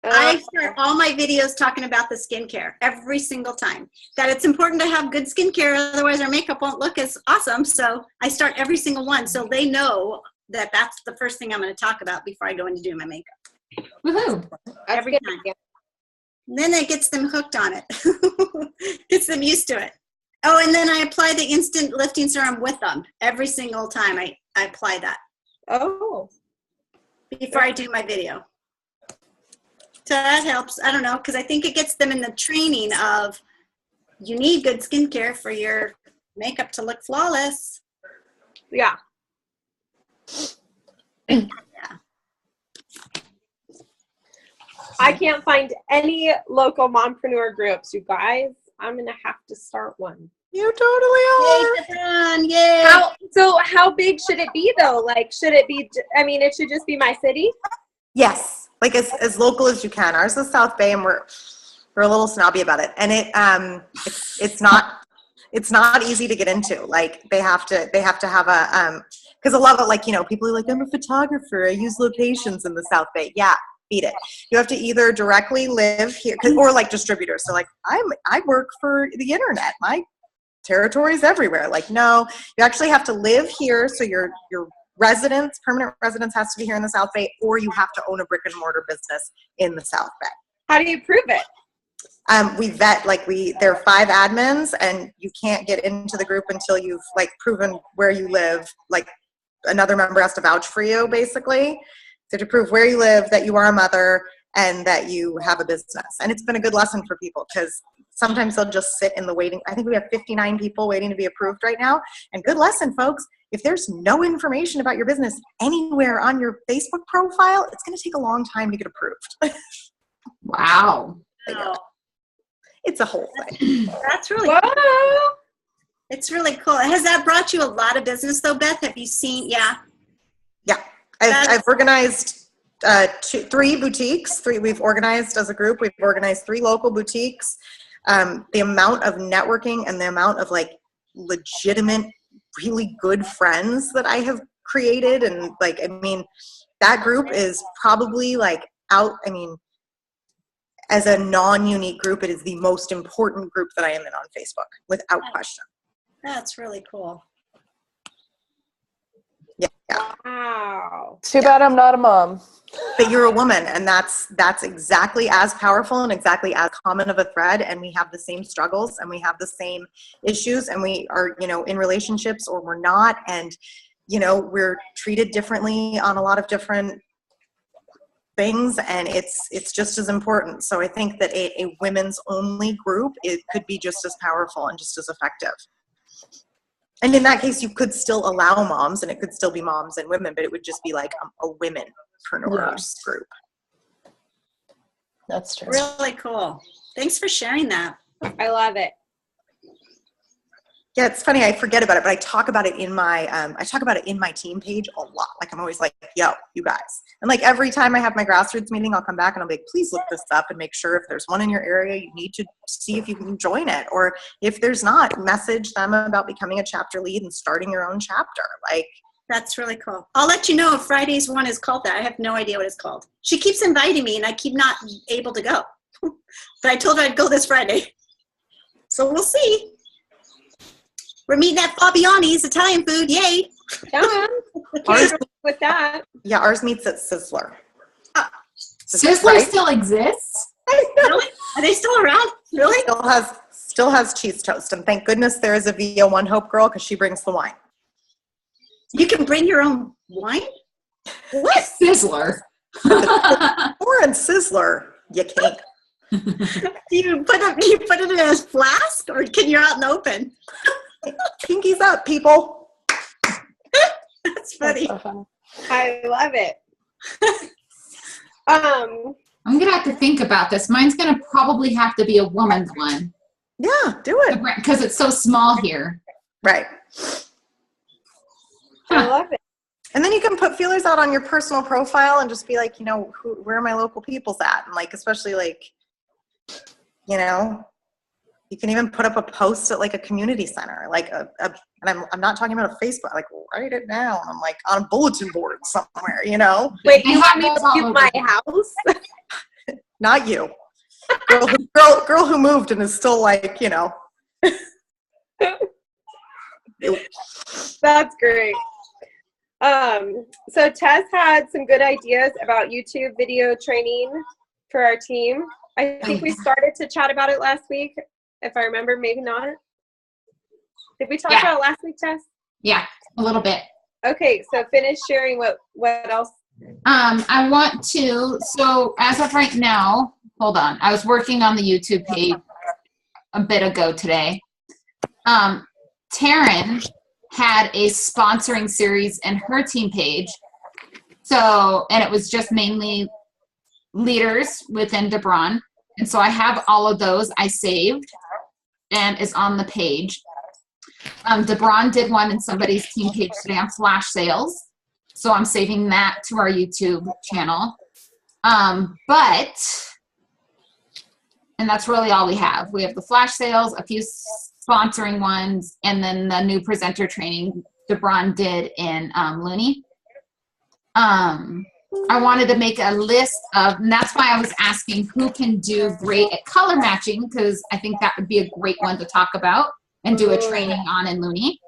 I start all my videos talking about the skincare every single time. That it's important to have good skincare, otherwise our makeup won't look as awesome. So I start every single one so they know that that's the first thing I'm going to talk about before I go into doing my makeup. Woohoo! Every good. time. And then it gets them hooked on it. Gets them used to it. Oh, and then I apply the instant lifting serum with them every single time I apply that Oh. before I do my video. So that helps. I don't know, because I think it gets them in the training of you need good skincare for your makeup to look flawless. Yeah. I can't find any local mompreneur groups, you guys. I'm going to have to start one. You totally are. Yay, Stefan, yay. How big should it be though? Like, should it be, I mean, it should just be my city? Yes, like as local as you can. Ours is South Bay, and we're a little snobby about it, and it's not easy to get into. Like they have to have a because a lot of like people are like, I'm a photographer, I use locations in the South Bay. Yeah, beat it. You have to either directly live here or like distributors. So like I work for the internet. My territory's everywhere. Like no, you actually have to live here. So your permanent residence has to be here in the South Bay, or you have to own a brick and mortar business in the South Bay. How do you prove it? We vet, there are 5 admins, and you can't get into the group until you've proven where you live. Like another member has to vouch for you, basically. So to prove where you live, that you are a mother, and that you have a business. And it's been a good lesson for people because sometimes they'll just sit in the waiting. I think we have 59 people waiting to be approved right now. And good lesson, folks. If there's no information about your business anywhere on your Facebook profile, it's going to take a long time to get approved. Wow. It's a whole thing. That's really Whoa! It's really cool. Has that brought you a lot of business though, Beth? Have you seen? Yeah. Yeah. I've organized 3 boutiques. We've organized as a group. We've organized 3 local boutiques. The amount of networking and the amount of legitimate really good friends that I have created. And like, I mean, that group is probably like as a non-unique group, it is the most important group that I am in on Facebook, without question. That's really cool. Yeah. Wow. Too bad I'm not a mom. But you're a woman, and that's exactly as powerful and exactly as common of a thread, and we have the same struggles and we have the same issues, and we are, you know, in relationships or we're not, and, you know, we're treated differently on a lot of different things, and it's just as important. So I think that a women's only group, it could be just as powerful and just as effective. And in that case, you could still allow moms, and it could still be moms and women, but it would just be like a womenpreneurs group. That's true. Really cool. Thanks for sharing that. I love it. Yeah, it's funny, I forget about it, but I talk about it in my team page a lot. Like, I'm always like, yo, you guys. And like every time I have my grassroots meeting, I'll come back and I'll be like, please look this up and make sure if there's one in your area, you need to see if you can join it. Or if there's not, message them about becoming a chapter lead and starting your own chapter. Like, That's really cool. I'll let you know if Friday's one is called that. I have no idea what it's called. She keeps inviting me and I keep not able to go. But I told her I'd go this Friday. So we'll see. We're meeting at Fabiani's Italian food. Yay. Yeah. Ours, With that. yeah, ours meets at Sizzler. Sizzler Right? still exists? Really? Are they still around? Really? Still has cheese toast, and thank goodness there is a Via One Hope girl, because she brings the wine. You can bring your own wine? What? Sizzler. Or in Sizzler, you can't. Do you put it in a flask, or can you out in the open? Pinkies up, people. That's funny. That's so funny. I love it. I'm gonna have to think about this. Mine's gonna probably have to be a woman's one Yeah, do it. because it's so small here. Right. I love it. And then you can put feelers out on your personal profile and just be like, you know, where are my local peoples at? And like, especially like, you know, you can even put up a post at like a community center, like and I'm not talking about a Facebook, like write it down. I'm like on a bulletin board somewhere, you know. Wait, They you have want me those to all do over. my house? Not you. Girl who moved and is still like, you know. That's great. So Tess had some good ideas about YouTube video training for our team. I think we started to chat about it last week, if I remember, maybe not. Did we talk about it last week, Tess? Yeah, a little bit. Okay, so finish sharing what else. I want to, so as of right now, hold on. I was working on the YouTube page a bit ago today. Taryn had a sponsoring series in her team page. So, and it was just mainly leaders within Debron. And so I have all of those I saved and is on the page. Debron did one in somebody's team page today on flash sales. So I'm saving that to our YouTube channel. And that's really all we have. We have the flash sales, a few sponsoring ones, and then the new presenter training Debron did in Looney. I wanted to make a list of, and that's why I was asking who can do great at color matching, because I think that would be a great one to talk about and do a training on in Looney.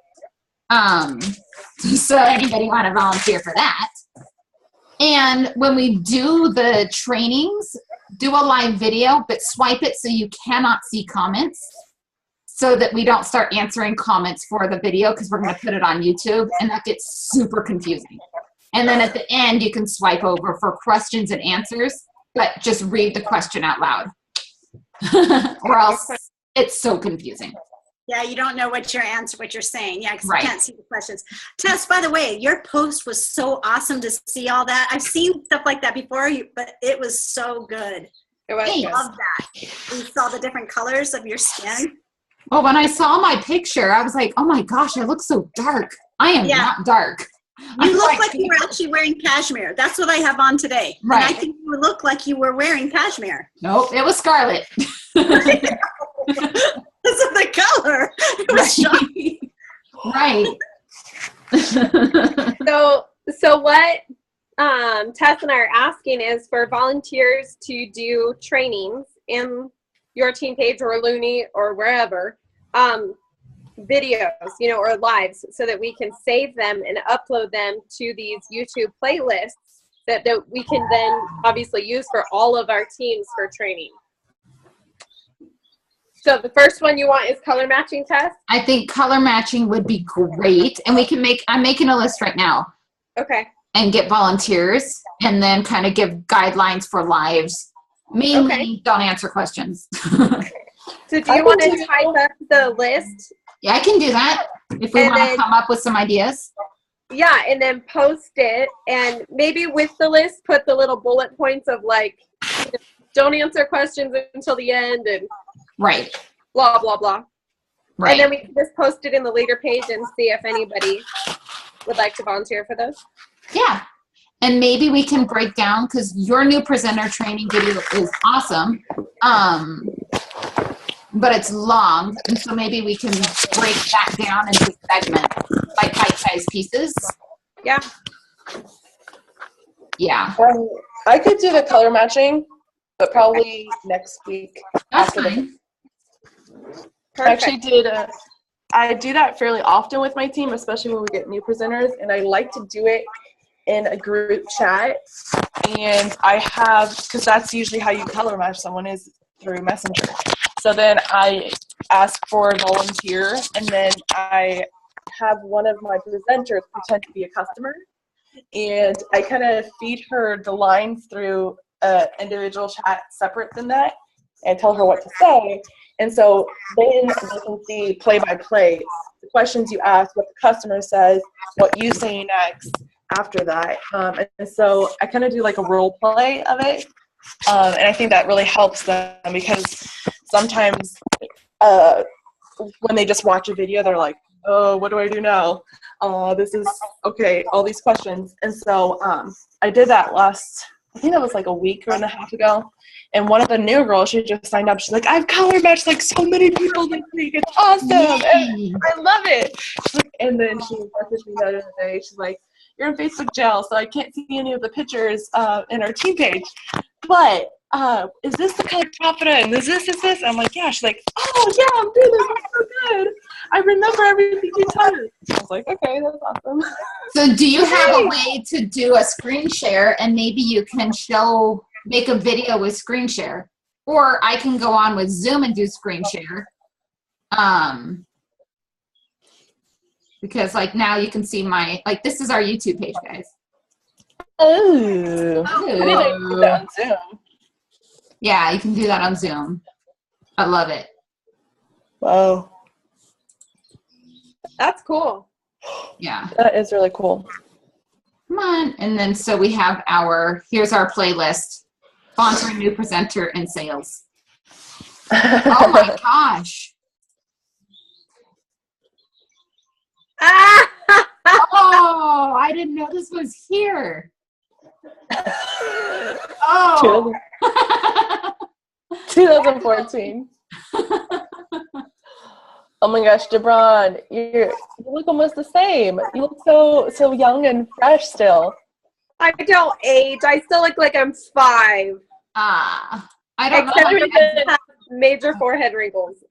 So anybody want to volunteer for that? And when we do the trainings, do a live video, but swipe it so you cannot see comments, so that we don't start answering comments for the video, because we're going to put it on YouTube, and that gets super confusing. And then at the end, you can swipe over for questions and answers, but just read the question out loud. Or else it's so confusing. Yeah, you don't know what you're saying. Yeah, because Right. you can't see the questions. Tess, by the way, your post was so awesome to see all that. I've seen stuff like that before, but it was so good. It was Hey. good. Love that. You saw the different colors of your skin. Well, when I saw my picture, I was like, oh my gosh, I look so dark. I am Yeah. not dark. You I'm look like you were actually wearing cashmere. That's what I have on today. Right. And I think you look like you were wearing cashmere. Nope, it was scarlet. This is the color. It was shocking. Right. So what Tess and I are asking is for volunteers to do trainings in your team page or Looney or wherever, videos, or lives, so that we can save them and upload them to these YouTube playlists that we can then obviously use for all of our teams for training. So the first one you want is color matching, Tess? I think color matching would be great. And we can I'm making a list right now. Okay. And get volunteers and then kind of give guidelines for lives. Mainly don't answer questions. So do you want to type up the list? Yeah, I can do that if we want to come up with some ideas. Yeah, and then post it, and maybe with the list, put the little bullet points of like, don't answer questions until the end, and right, blah, blah, blah. Right. And then we can just post it in the leader page and see if anybody would like to volunteer for those. Yeah. And maybe we can break down, because your new presenter training video is awesome. But it's long, and so maybe we can break that down into segments, like bite-sized pieces. Yeah. Yeah. I could do the color matching, but probably next week. That's fine. I actually I do that fairly often with my team, especially when we get new presenters, and I like to do it in a group chat. And I have, because that's usually how you color match someone, is through Messenger. So then I ask for a volunteer, and then I have one of my presenters pretend to be a customer, and I kind of feed her the lines through an individual chat separate than that, and tell her what to say. And so then they can see play-by-play, the questions you ask, what the customer says, what you say next after that. And so I kind of do like a role play of it. And I think that really helps them, because sometimes when they just watch a video, they're like, oh, what do I do now? This is, okay, all these questions. And so I did that I think that was like a week or and a half ago. And one of the new girls, she just signed up. She's like, I've color matched like so many people this week. It's awesome. And I love it. And then she messaged me the other day. She's like, you're in Facebook jail, so I can't see any of the pictures in our team page. But is this the color confident? And is this? I'm like, yeah. She's like, oh, yeah, I'm doing this. That's so good. I remember everything you taught me. I was like, okay, that's awesome. So do you have a way to do a screen share, and maybe you can make a video with screen share? Or I can go on with Zoom and do screen share. Because like now you can see this is our YouTube page, guys. Oh. I need to do that on Zoom. Yeah, you can do that on Zoom. I love it. Wow. That's cool. Yeah. That is really cool. Come on. And then so we have here's our playlist. Sponsoring new presenter and sales. Oh my gosh. Oh, I didn't know this was here. Oh. 2014. Oh my gosh, Debron, you look almost the same. You look so young and fresh still. I don't age. I still look like I'm 5. I don't know. I have major forehead wrinkles.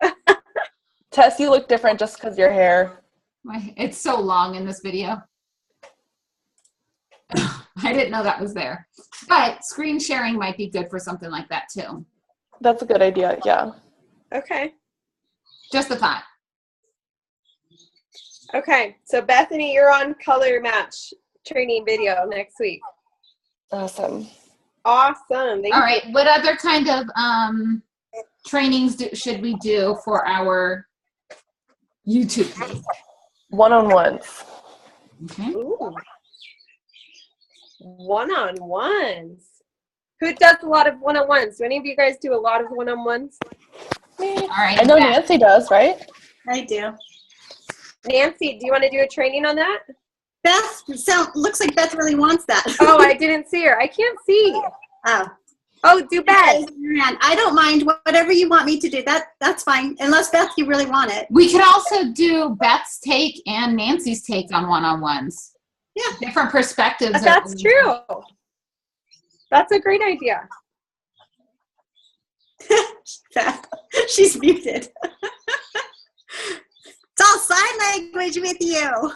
Tess, you look different just because your hair. It's so long in this video. I didn't know that was there. But screen sharing might be good for something like that too. That's a good idea, yeah. Okay. Just a thought. Okay, so Bethany, you're on color match training video next week. Awesome. Awesome. All right, what other kind of trainings should we do for our YouTube page? One-on-ones. Okay. Ooh. One-on-ones. Who does a lot of one-on-ones? Do any of you guys do a lot of one-on-ones? All right. I know Nancy does, right? I do. Nancy, do you want to do a training on that? Beth, looks like Beth really wants that. Oh, I didn't see her. I can't see. Oh. Oh, do Beth. I don't mind whatever you want me to do. That's fine. Unless Beth, you really want it. We could also do Beth's take and Nancy's take on one-on-ones. Yeah. Different perspectives. That's true. That's a great idea. She's muted. It's all sign language with you.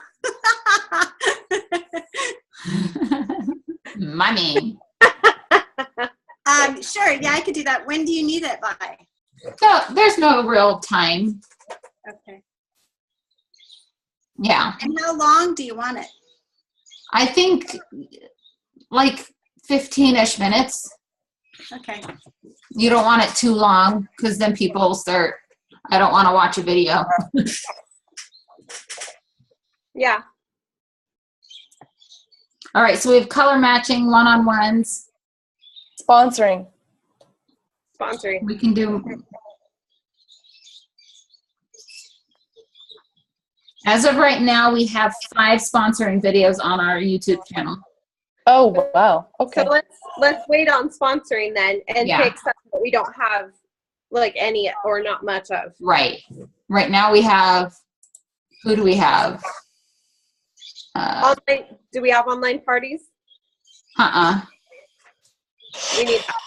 Money. Sure. Yeah, I could do that. When do you need it by? So there's no real time. Okay. Yeah. And how long do you want it? I think like 15-ish minutes. Okay. You don't want it too long because then people will start, I don't want to watch a video. Yeah. All right, so we have color matching, one-on-ones. Sponsoring. We can do. As of right now, we have 5 sponsoring videos on our YouTube channel. Oh, wow. Okay. So let's wait on sponsoring then and Yeah. pick something that we don't have like any or not much of. Right. Right now we have, who do we have? Online, do we have online parties? We need that.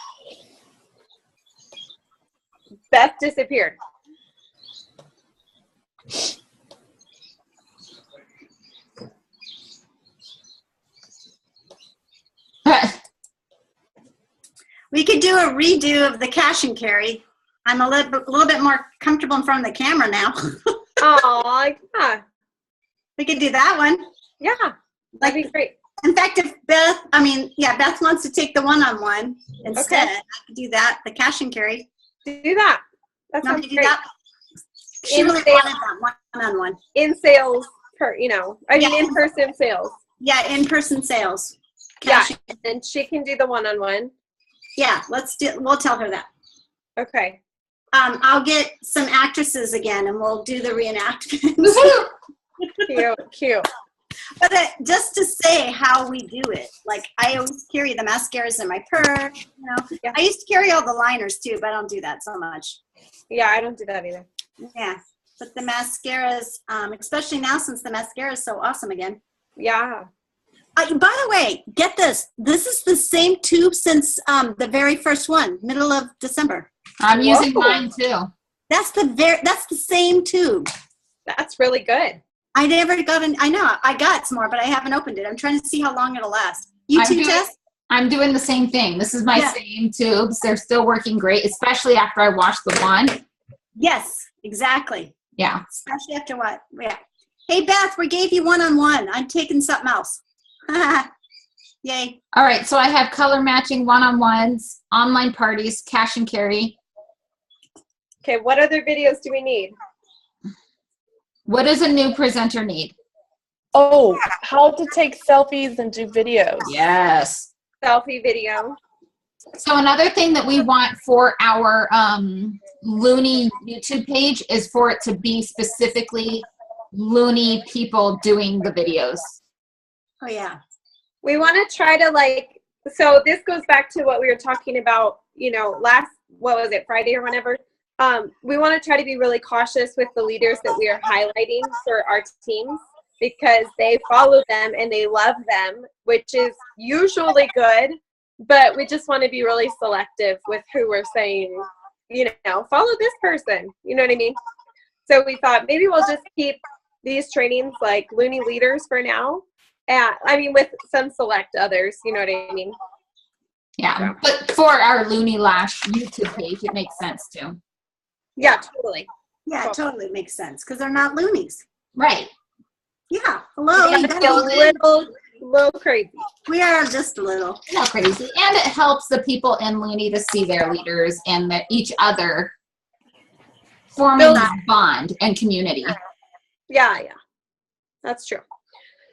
Beth disappeared. We could do a redo of the cash and carry. I'm a little bit more comfortable in front of the camera now. Oh, yeah. We could do that one. Yeah. That'd be great. In fact, if Beth wants to take the one-on-one instead, Okay. I could do that, the cash and carry. Do that. That Want sounds me to do great. that? She In really sales. wanted that one-on-one. In sales, in-person sales. Yeah, in-person sales. Yeah, Cash. and she can do the one-on-one. Yeah, we'll tell her that. Okay. I'll get some actresses again and we'll do the reenactment. Cute. But just to say how we do it, like I always carry the mascaras in my purse, Yeah. I used to carry all the liners too, but I don't do that so much. Yeah, I don't do that either. Yeah, but the mascaras, especially now since the mascara is so awesome again. Yeah. By the way, get this. This is the same tube since the very first one, middle of December. I'm using Whoa. mine too. That's the same tube. That's really good. I never got I know, I got some more, but I haven't opened it. I'm trying to see how long it'll last. You too, Tess? I'm doing the same thing. This is my Yeah. same tubes. They're still working great, especially after I wash the one. Yes, exactly. Yeah. Especially after what? Yeah. Hey, Beth, we gave you one-on-one. I'm taking something else. Yay. All right, so I have color matching, one-on-ones, online parties, cash and carry. Okay, what other videos do we need? What does a new presenter need? Oh, how to take selfies and do videos. Yes. Selfie video. So another thing that we want for our Looney YouTube page is for it to be specifically Looney people doing the videos. Oh, yeah. We want to try to so this goes back to what we were talking about, Friday or whenever. We want to try to be really cautious with the leaders that we are highlighting for our teams because they follow them and they love them, which is usually good, but we just want to be really selective with who we're saying, follow this person, you know what I mean? So we thought maybe we'll just keep these trainings like Looney leaders for now. With some select others, you know what I mean? Yeah, but for our Looney Lash YouTube page, it makes sense too. Yeah, totally. Yeah, it totally makes sense because they're not loonies. Right. Yeah. Hello. Yeah, you it's gotta- a little crazy. we are just a little. Not crazy. And it helps the people in Looney to see their leaders and each other forming that bond and community. Yeah. That's true.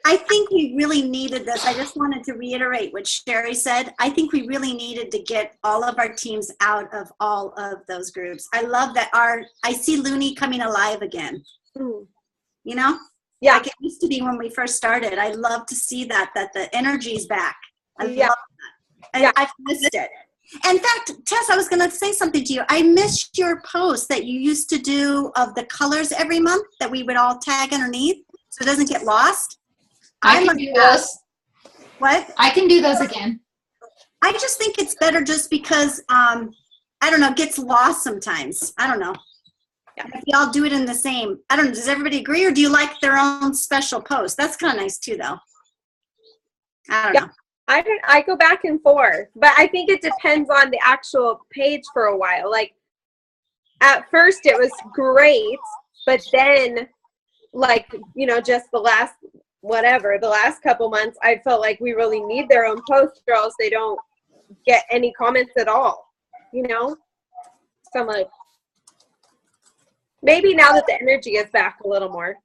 I think we really needed this. I just wanted to reiterate what Sherry said. I think we really needed to get all of our teams out of all of those groups. I love that I see Looney coming alive again. Mm. Yeah. Like it used to be when we first started. I love to see that the energy's back. I love that. And I've missed it. In fact, Tess, I was going to say something to you. I missed your post that you used to do of the colors every month that we would all tag underneath so it doesn't get lost. I can do those. What? I can do those again. I just think it's better just because, I don't know, it gets lost sometimes. I don't know. If y'all do it in the same, I don't know, does everybody agree or do you like their own special post? That's kind of nice too, though. I don't know. I go back and forth, but I think it depends on the actual page for a while. Like at first it was great, but then like, you know, just the last couple months, I felt like we really need their own post or else they don't get any comments at all, you know? So I'm like, maybe now that the energy is back a little more.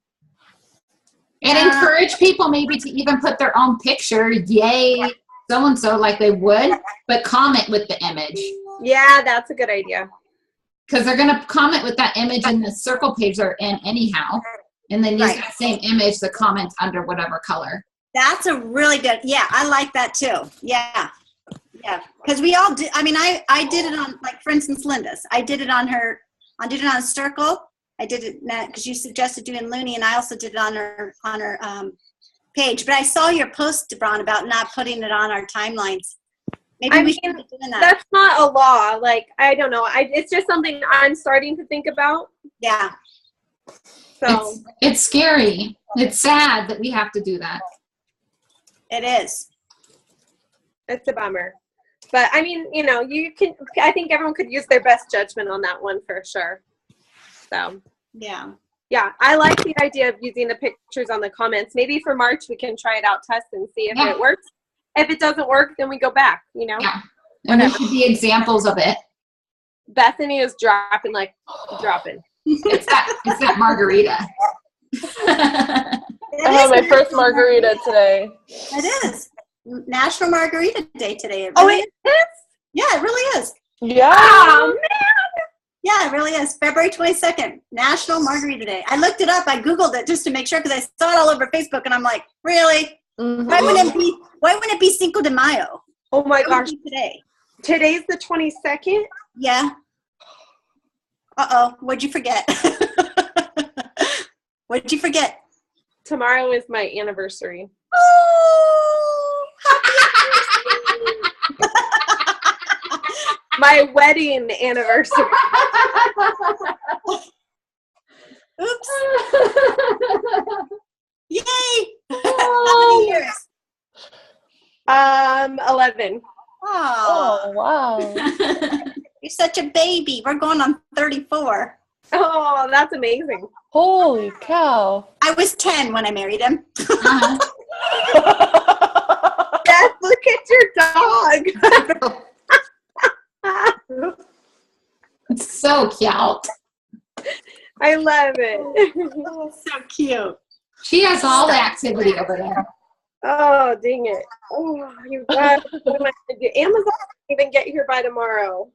And encourage people maybe to even put their own picture, yay, so-and-so, like they would, but comment with the image. Yeah, that's a good idea. Because they're going to comment with that image in the circle page they're in anyhow. And then use that same image to comment under whatever color. That's a really good, yeah, I like that too. Yeah. Yeah. Because we all did, I mean, I did it on, like, for instance, Linda's. I did it on Circle. I did it because you suggested doing Looney, and I also did it on her page. But I saw your post, Debron, about not putting it on our timelines. Maybe we should be doing that. That's not a law. Like, I don't know. It's just something I'm starting to think about. Yeah. So it's scary. It's sad that we have to do that. It is. It's a bummer. But I mean, you know, I think everyone could use their best judgment on that one for sure. So yeah, I like the idea of using the pictures on the comments. Maybe for March we can try it out, test, and see if it works. If it doesn't work, then we go back, you know? Yeah. And there should be examples of it. Bethany is dropping. It's that margarita. I had my first margarita today. It is. National Margarita Day today. Oh, it is? Yeah, it really is. Yeah. Oh, man. Yeah, it really is. February 22nd, National Margarita Day. I looked it up. I Googled it just to make sure because I saw it all over Facebook, and I'm like, really? Mm-hmm. Why wouldn't it be Cinco de Mayo? Oh, my gosh. Today. Today's the 22nd? Yeah. Uh-oh. What'd you forget? What'd you forget? Tomorrow is my anniversary. Oh, happy anniversary. My wedding anniversary. Oops. Yay. How many years? 11. Oh, wow. You're such a baby. We're going on 34. Oh, that's amazing. Holy cow. I was 10 when I married him. Beth, look at your dog. It's so cute. I love it. So cute. She has all the activity over there. Oh, dang it. Oh, you guys. What am I going to do? Amazon won't even get here by tomorrow.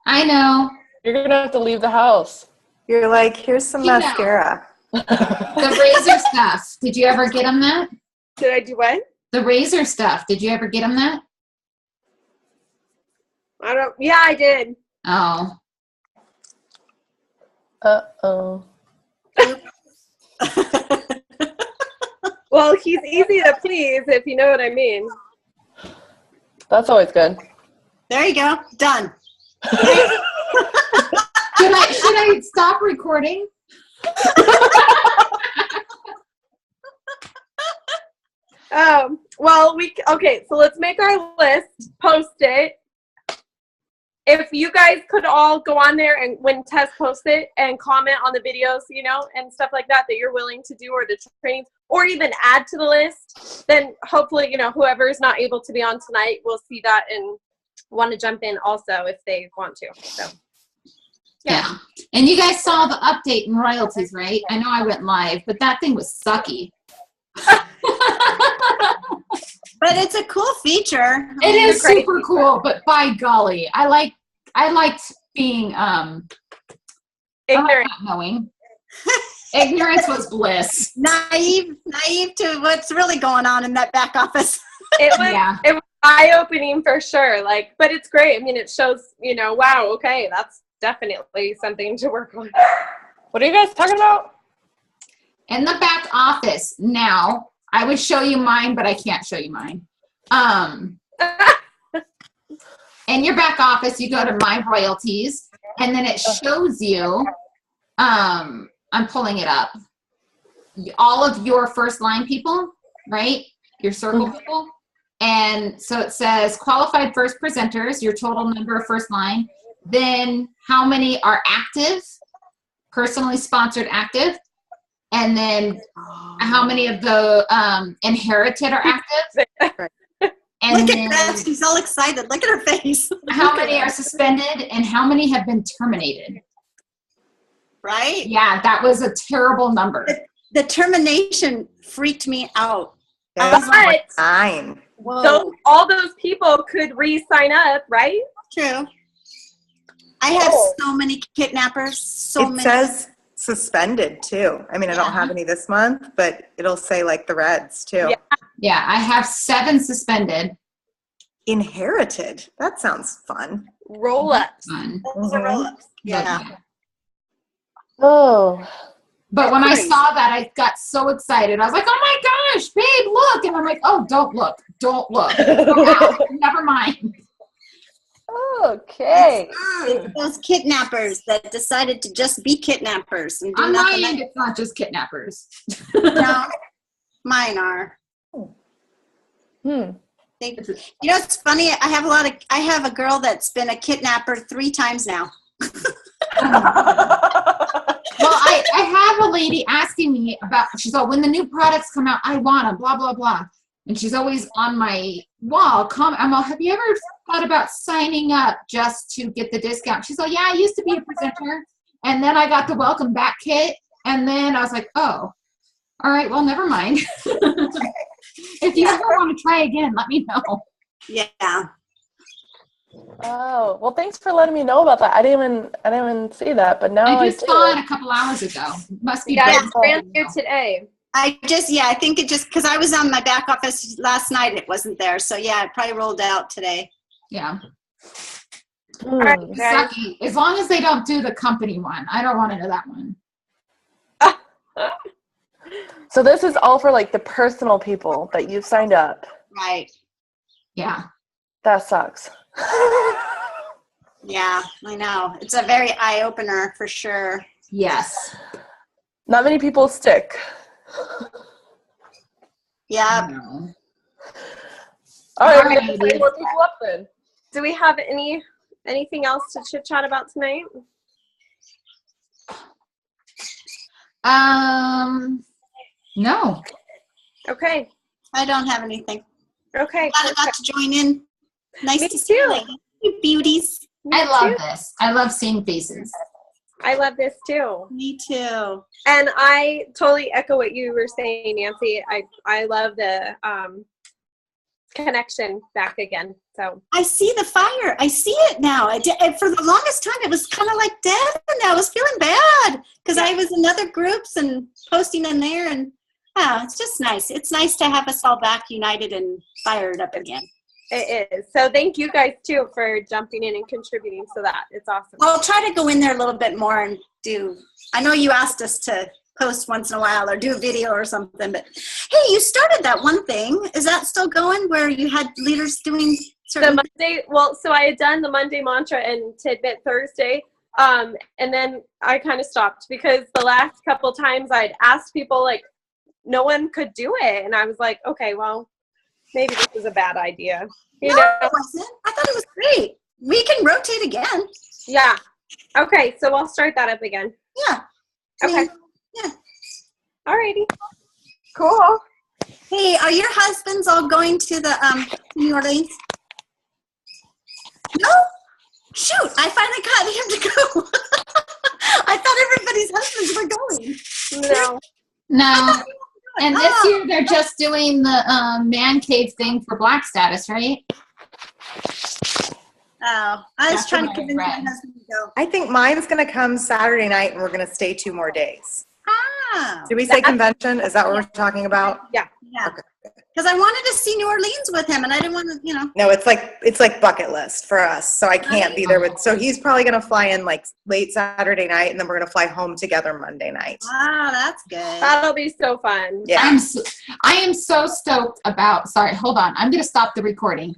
I know. You're going to have to leave the house. You're like, here's some mascara. The razor stuff. Did you ever get them that? Did I do what? The razor stuff. Did you ever get them that? Yeah, I did. Oh. Uh-oh. Well, he's easy to please, if you know what I mean. That's always good. There you go. Done. Should I stop recording? Well, okay, so let's make our list, post it. If you guys could all go on there and when Tess posts it and comment on the videos, you know, and stuff like that you're willing to do, or the trainings, or even add to the list, then hopefully, you know, whoever is not able to be on tonight will see that and want to jump in also if they want to. So, yeah. And you guys saw the update in royalties, right? I know I went live, but that thing was sucky. But it's a cool feature. It is super cool, but by golly, I liked being ignorant. not knowing. Ignorance was bliss. Naive to what's really going on in that back office. it was eye-opening for sure. Like, but it's great. I mean, it shows, wow, okay, that's definitely something to work on. What are you guys talking about? In the back office. Now, I would show you mine, but I can't show you mine. In your back office, you go to My Royalties, and then it shows you, I'm pulling it up, all of your first line people, right? Your circle people. And so it says qualified first presenters, your total number of first line, then how many are active, personally sponsored active, and then how many of the inherited are active. And Look then at that. She's all excited. Look at her face. how many are suspended and how many have been terminated. Right? Yeah, that was a terrible number. The termination freaked me out. That's But 9. Whoa. all those people could re-sign up, right? True. I have so many kidnappers. So It many. says suspended too. I mean, I don't have any this month, but it'll say like the reds too. Yeah. Yeah, I have 7 suspended. Inherited. That sounds fun. Roll-ups. Fun. Those are roll-ups. Yeah. Oh. But when I Nice. saw that, I got so excited. I was like, oh my gosh, babe, look. And I'm like, oh, don't look. Don't look. Wow, never mind. Okay. Those kidnappers that decided to just be kidnappers and do On my nothing. end, it's not just kidnappers. No, mine are. Hmm. It's funny. I have a girl that's been a kidnapper 3 times now. Well, I have a lady asking me about, she's like, when the new products come out, I want them, blah, blah, blah. And she's always on my wall. I'm like, have you ever thought about signing up just to get the discount? She's like, yeah, I used to be a presenter. And then I got the welcome back kit. And then I was like, oh, all right, well, never mind. If you ever want to try again, let me know. Yeah. Oh, well, thanks for letting me know about that. I didn't even see that, but now I I just do. saw it a couple hours ago. Must be Yeah, brand it's brand new. new today. I think it just, because I was on my back office last night, it wasn't there. So yeah, it probably rolled out today. Yeah. Hmm. Guys. Sucky. As long as they don't do the company one. I don't want to know that one. So this is all for like the personal people that you've signed up. Right. Yeah. That sucks. Yeah, I know. It's a very eye-opener for sure. Yes. Not many people stick. Yeah. No. All right, Alrighty. let's sign more people up then. Do we have anything else to chit chat about tonight? No. Okay. I don't have anything. Okay. Glad I got to join in. Nice Me to see you, too. ladies. You beauties. I Me love too. this. I love seeing faces. I love this too. Me too. And I totally echo what you were saying, Nancy. I love the connection back again. So I see the fire. I see it now. And for the longest time, it was kind of like dead, and I was feeling bad because I was in other groups and posting in there, and it's just nice. It's nice to have us all back united and fired up again. it is. So thank you guys too for jumping in and contributing to that. It's awesome. I'll try to go in there a little bit more and do. I know you asked us to post once in a while or do a video or something, but hey, you started that one thing. Is that still going where you had leaders doing The certain? Monday, well, so I had done the Monday mantra and tidbit Thursday, and then I kind of stopped because the last couple times I'd asked people, like, no one could do it, and I was like, okay, well, maybe this is a bad idea. You No, know? it wasn't. I thought it was great. We can rotate again. Yeah. Okay, so I'll start that up again. Yeah. I Okay. mean, yeah. Alrighty. Cool. Hey, are your husbands all going to the New Orleans? No? Shoot, I finally got him to go. I thought everybody's husbands were going. No. No. And this Oh. year they're just doing the man cave thing for Black status, right? Oh, I was That's trying to what I convince my read. husband to go. I think mine's going to come Saturday night and we're going to stay 2 more days. Ah, Did we say convention? Is that what we're talking about? yeah. Because I wanted to see New Orleans with him, and I didn't want to, you know. No, it's like bucket list for us. So I can't be there with. So he's probably gonna fly in like late Saturday night, and then we're gonna fly home together Monday night. Wow, that's good. That'll be so fun. Yeah. I am so stoked about. Sorry, hold on. I'm gonna stop the recording.